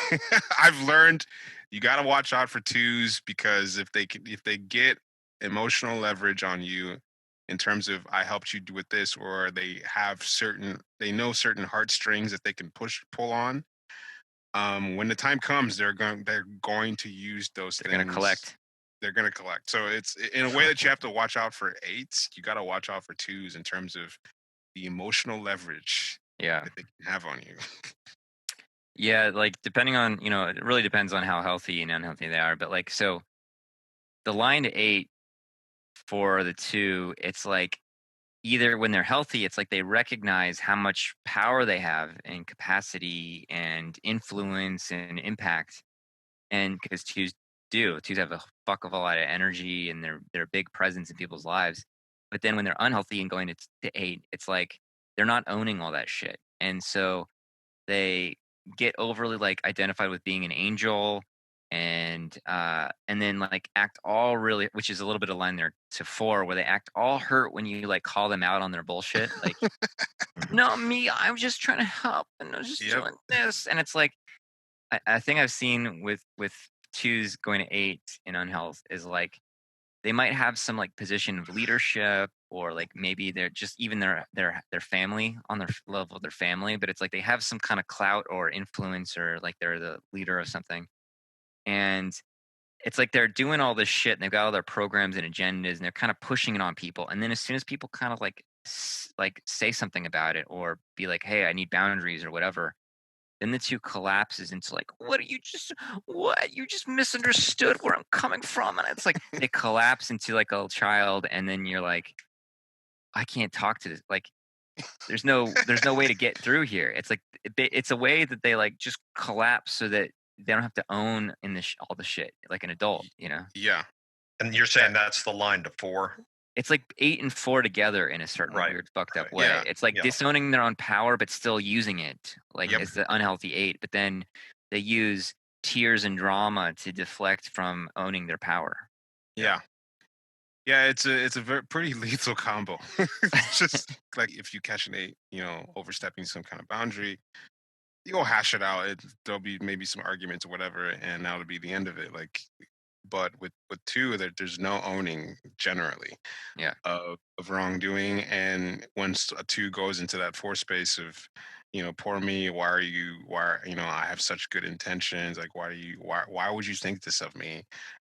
I've learned you got to watch out for 2s, because if they get emotional leverage on you in terms of, I helped you with this, or they know certain heartstrings that they can pull on, when the time comes, they're going to use those They're gonna things. collect. They're going to collect. So it's in a way that you have to watch out for 8s. You got to watch out for 2s in terms of the emotional leverage Yeah. that they can have on you. Yeah, like depending on, it really depends on how healthy and unhealthy they are. But like, so the line to 8 for the 2, it's like either when they're healthy, it's like they recognize how much power they have and capacity and influence and impact. And because 2s have a fuck of a lot of energy and they're a big presence in people's lives. But then when they're unhealthy and going to 8, it's like they're not owning all that shit. And so they get overly like identified with being an angel and then like act all really, which is a little bit of line there to 4, where they act all hurt when you like call them out on their bullshit. Like, no, me, I was just trying to help and I was just Yep. doing this. And it's like I think I've seen with 2s going to 8 in unhealth is like they might have some like position of leadership, or like maybe they're just even their family on their level of their family, but it's like they have some kind of clout or influence, or like they're the leader of something. And it's like they're doing all this shit and they've got all their programs and agendas and they're kind of pushing it on people. And then as soon as people kind of like like say something about it or be like, hey, I need boundaries or whatever, then the 2 collapses into like, what? You just misunderstood where I'm coming from. And it's like they collapse into like a child, and then you're like, I can't talk to this. Like, there's no way to get through here. It's like it's a way that they like just collapse so that they don't have to own in all the shit like an adult. Yeah. And you're saying that's the line to 4? It's like 8 and 4 together in a certain Right, weird fucked up right. way. Yeah. It's like Yeah. disowning their own power, but still using it like Yep. as the unhealthy 8. But then they use tears and drama to deflect from owning their power. Yeah. Yeah, it's a pretty lethal combo. It's just like, if you catch an 8, overstepping some kind of boundary, you'll hash it out. There'll be maybe some arguments or whatever, and that'll be the end of it. Like, but with 2, there's no owning generally Yeah. of wrongdoing, and once a 2 goes into that 4 space of, poor me, I have such good intentions, like, why would you think this of me,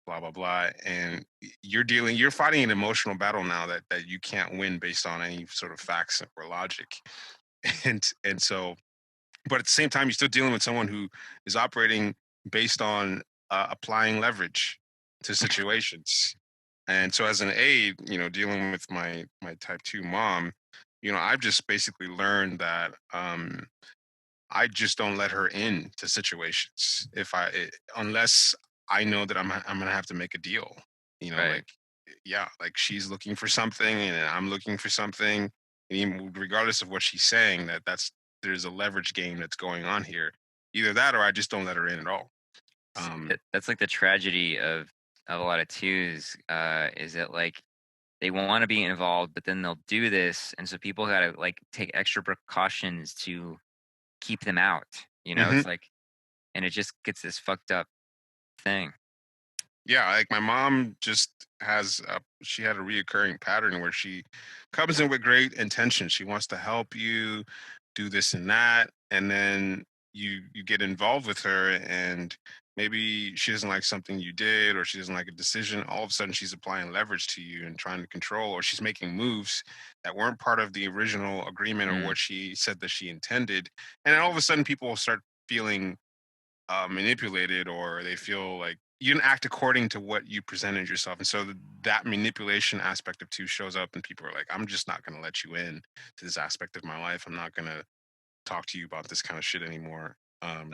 blah blah blah, and you're fighting an emotional battle now that you can't win based on any sort of facts or logic. And so, but at the same time, you're still dealing with someone who is operating based on applying leverage to situations. And so as an aide, dealing with my type 2 mom, I've just basically learned that I just don't let her into situations unless I know that I'm gonna have to make a deal. Right. Like yeah, like she's looking for something and I'm looking for something. And even regardless of what she's saying, there's a leverage game that's going on here. Either that or I just don't let her in at all. That's like the tragedy of a lot of twos, is that like they want to be involved, but then they'll do this, and so people gotta like take extra precautions to keep them out. Mhm. It's like, and it just gets this fucked up thing. Yeah, like my mom just she had a reoccurring pattern where she comes in with great intention. She wants to help you do this and that, and then you get involved with her, and maybe she doesn't like something you did, or she doesn't like a decision. All of a sudden, she's applying leverage to you and trying to control, or she's making moves that weren't part of the original agreement or Mm, what she said that she intended. And then all of a sudden, people will start feeling manipulated, or they feel like you didn't act according to what you presented yourself, and so that manipulation aspect of two shows up, and people are like, I'm just not going to let you in to this aspect of my life. I'm not going to talk to you about this kind of shit anymore. Uh,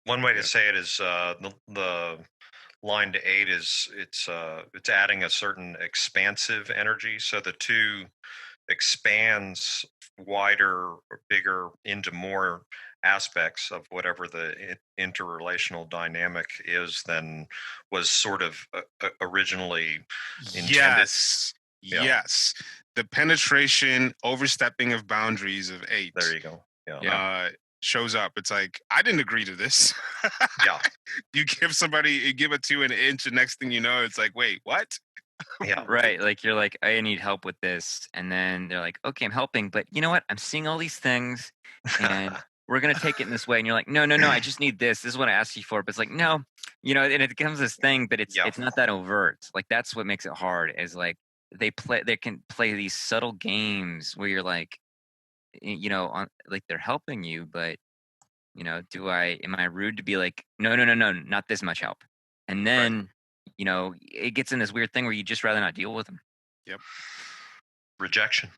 One way to Yeah. say it is the line to 8 is it's adding a certain expansive energy. So the 2 expands wider, or bigger into more aspects of whatever the interrelational dynamic is than was sort of originally intended. Yes, Yeah, yes, the penetration overstepping of boundaries of there 8 you go. Yeah, yeah. uh shows up. It's like, I didn't agree to this. yeah, You give it to an inch, and next thing you know, it's like, wait, what? yeah, Right. Like you're like, I need help with this. And then they're like, okay, I'm helping. But you know what? I'm seeing all these things and we're going to take it in this way. And you're like, no, no, no, I just need this. This is what I asked you for. But it's like, no, and it becomes this thing, but it's yeah. it's not that overt. Like that's what makes it hard is like they can play these subtle games where you're like, on like they're helping you, but am I rude to be like, no, no, no, no, not this much help. And Right. then, it gets in this weird thing where you just rather not deal with them. Yep. Rejection.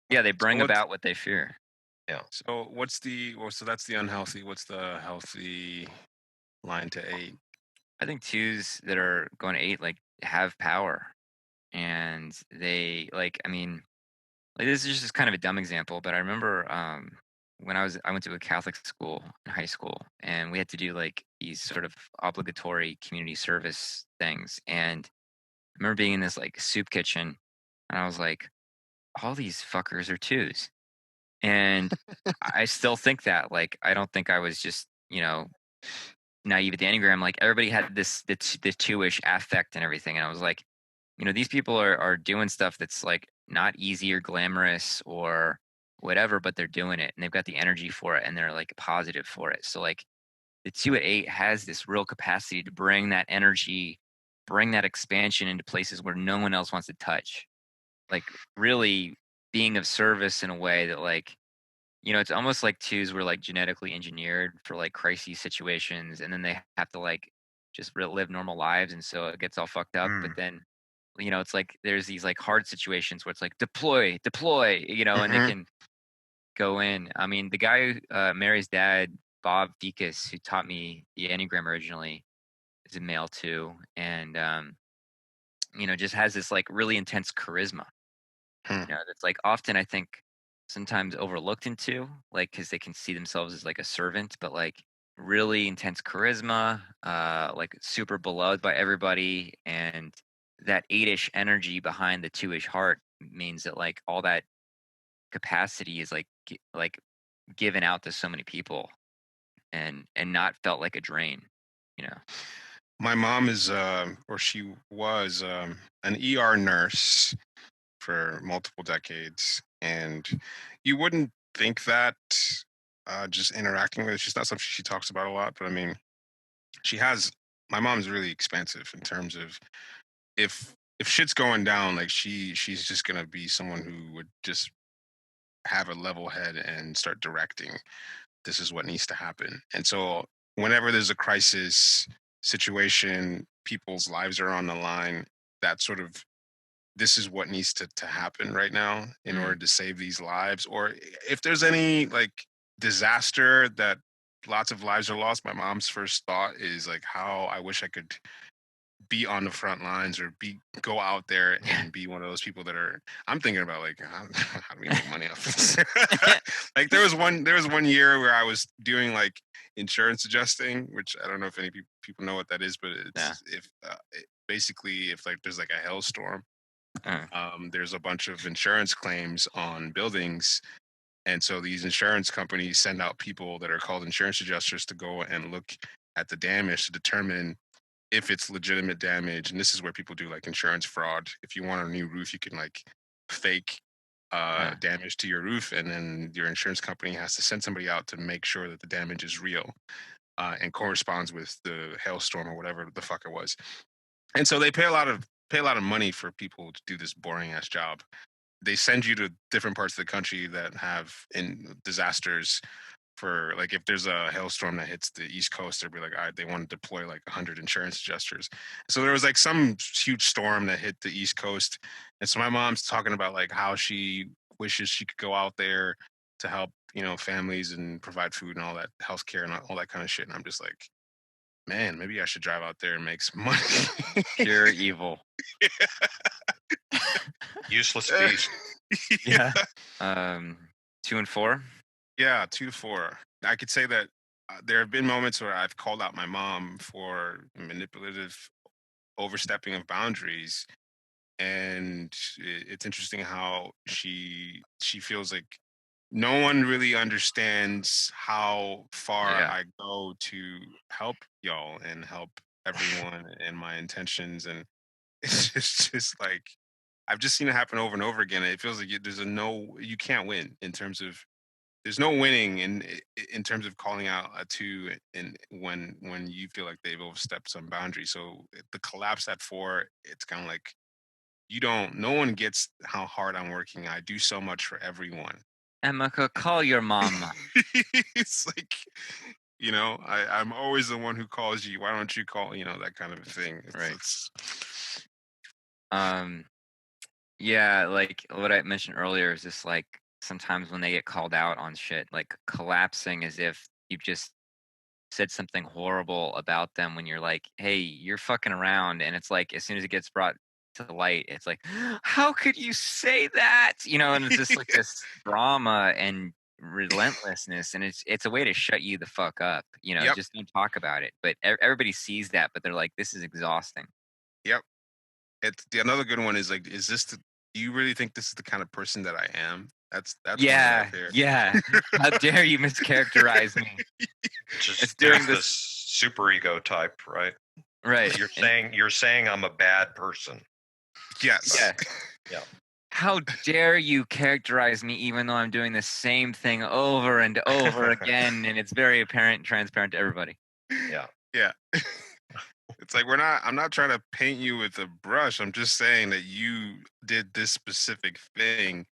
Yeah, they So bring about what they fear. Yeah. so that's the unhealthy. What's the healthy line to 8? I think twos that are going to 8 like have power, and they like. I mean, like this is just kind of a dumb example, but I remember when I went to a Catholic school in high school, and we had to do like these sort of obligatory community service things, and I remember being in this like soup kitchen, and I was like, all these fuckers are twos. And I still think that. Like, I don't think I was just, naive at the Enneagram. Like, everybody had the two-ish affect and everything. And I was like, these people are doing stuff that's like not easy or glamorous or whatever, but they're doing it and they've got the energy for it and they're like positive for it. So, like, the 2 at 8 has this real capacity to bring that energy, bring that expansion into places where no one else wants to touch. Like, really being of service in a way that, like, it's almost like twos were like genetically engineered for like crisis situations, and then they have to like just live normal lives, and so it gets all fucked up. But Mm. then, it's like there's these like hard situations where it's like deploy, deploy, and they Hmm. can go in. I mean, the guy who Mary's dad, Bob Dekas, who taught me the Enneagram originally, is a male too, and just has this like really intense charisma. That's like often I think sometimes overlooked into, like, because they can see themselves as like a servant, but like really intense charisma, like super beloved by everybody, and that 8-ish energy behind the 2-ish heart means that like all that capacity is like like given out to so many people and not felt like a drain, you know. My mom is, or she was, an ER nurse for multiple decades, and you wouldn't think that just interacting with her. She's not something she talks about a lot, but I mean, she has. My mom's really expansive in terms of if shit's going down, like she's just gonna be someone who would just have a level head and start directing. This is what needs to happen, and so whenever there's a crisis situation, people's lives are on the line. That sort of this is what needs to happen right now in order to save these lives. Or if there's any like disaster that lots of lives are lost, my mom's first thought is like how I wish I could be on the front lines or go out there and be one of those people that are I'm thinking about like how do we make money off this. Like there was one year where I was doing like insurance adjusting, which I don't know if any people know what that is, but it's Yeah. if basically if like there's like a hailstorm, Uh, there's a bunch of insurance claims on buildings. And so these insurance companies send out people that are called insurance adjusters to go and look at the damage to determine if it's legitimate damage. And this is where people do like insurance fraud. If you want a new roof, you can like fake damage to your roof, and then your insurance company has to send somebody out to make sure that the damage is real and corresponds with the hailstorm or whatever the fuck it was. And so they pay a lot of money for people to do this boring ass job. They send you to different parts of the country that have in disasters. For like if there's a hailstorm that hits the East Coast, they'll be like, all right, they want to deploy like 100 insurance adjusters. So there was like some huge storm that hit the East Coast, and so my mom's talking about like how she wishes she could go out there to help families and provide food and all that healthcare and all that kind of shit. And I'm just like, man, maybe I should drive out there and make some money. pure evil. Useless beast. Yeah. 2 and 4. Yeah, 2-4. I could say that there have been moments where I've called out my mom for manipulative overstepping of boundaries, and it's interesting how she feels like no one really understands how far Yeah. I go to help y'all and help everyone and my intentions, and it's just like I've just seen it happen over and over again. It feels like you can't win in terms of there's no winning in terms of calling out a 2 and when you feel like they've overstepped some boundary. So the collapse at 4, it's kind of like no one gets how hard I'm working. I do so much for everyone. Emeka, call your mom. It's like I'm always the one who calls you. Why don't you call? That kind of a thing. Right. Yeah, like what I mentioned earlier is just like sometimes when they get called out on shit, like collapsing as if you've just said something horrible about them when you're like, hey, you're fucking around. And it's like, as soon as it gets brought to the light, it's like, how could you say that? And it's just like this drama and relentlessness. And it's a way to shut you the fuck up. Yep. Just don't talk about it. But everybody sees that, but they're like, this is exhausting. Yep. Another good one is like, do you really think this is the kind of person that I am? That's Yeah, yeah. How dare you mischaracterize me? Just doing there's this super ego type, right? Right. You're saying I'm a bad person. Yes. Yeah. Yeah. How dare you characterize me even though I'm doing the same thing over and over again, and it's very apparent and transparent to everybody. Yeah. Yeah. It's like I'm not trying to paint you with a brush. I'm just saying that you did this specific thing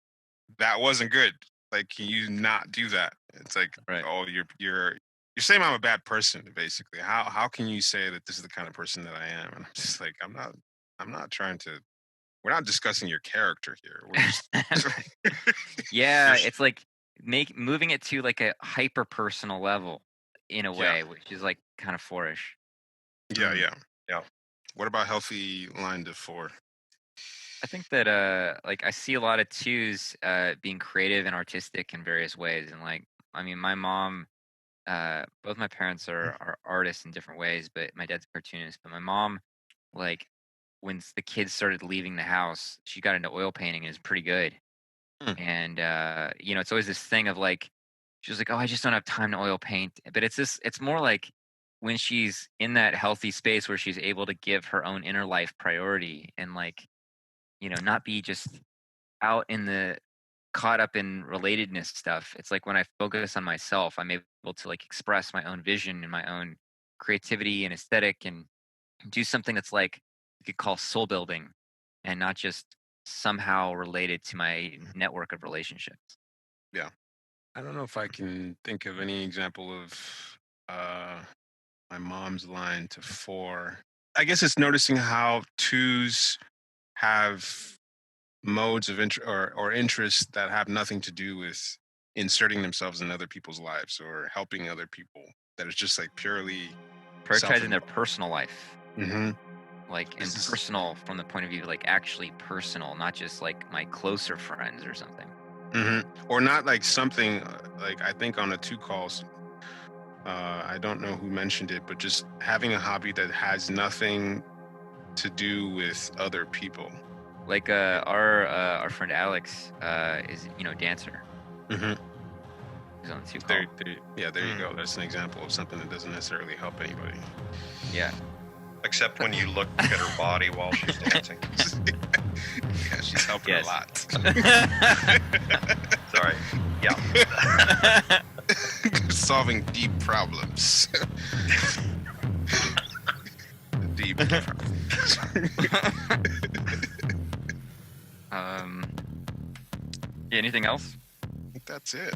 that wasn't good. Like, can you not do that? It's like, Right. oh, you're saying I'm a bad person, basically. How can you say that this is the kind of person that I am? And I'm just like, I'm not trying to. We're not discussing your character here. We're just Yeah, it's like moving it to like a hyper personal level in a way, which is like kind of 4-ish. Yeah. What about healthy line to 4? I think that like I see a lot of 2s being creative and artistic in various ways. And like I mean my mom, both my parents are artists in different ways, but my dad's a cartoonist. But my mom, like when the kids started leaving the house, she got into oil painting and is pretty good. And it's always this thing of like she was like, oh, I just don't have time to oil paint. But it's more like when she's in that healthy space where she's able to give her own inner life priority and like not be just out in the caught up in relatedness stuff. It's like when I focus on myself, I'm able to like express my own vision and my own creativity and aesthetic and do something that's like you could call soul building and not just somehow related to my network of relationships. Yeah. I don't know if I can think of any example of my mom's line to 4. I guess it's noticing how 2s have modes of interest or interests that have nothing to do with inserting themselves in other people's lives or helping other people. That is just like purely Prioritizing their personal life. Mm-hmm. Like, and This is- personal from the point of view, like actually personal, not just like my closer friends or something. Mm-hmm. Or not like something like I think on a 2 calls. I don't know who mentioned it, but just having a hobby that has nothing to do with other people. Like our friend Alex is dancer. Mm-hmm. He's on the 2 call. There you go. That's an example of something that doesn't necessarily help anybody. Yeah. Except when you look at her body while she's dancing. Yeah, she's helping Yes. a lot. Sorry. Yeah. Solving deep problems. Deep problems. Anything else? I think that's it.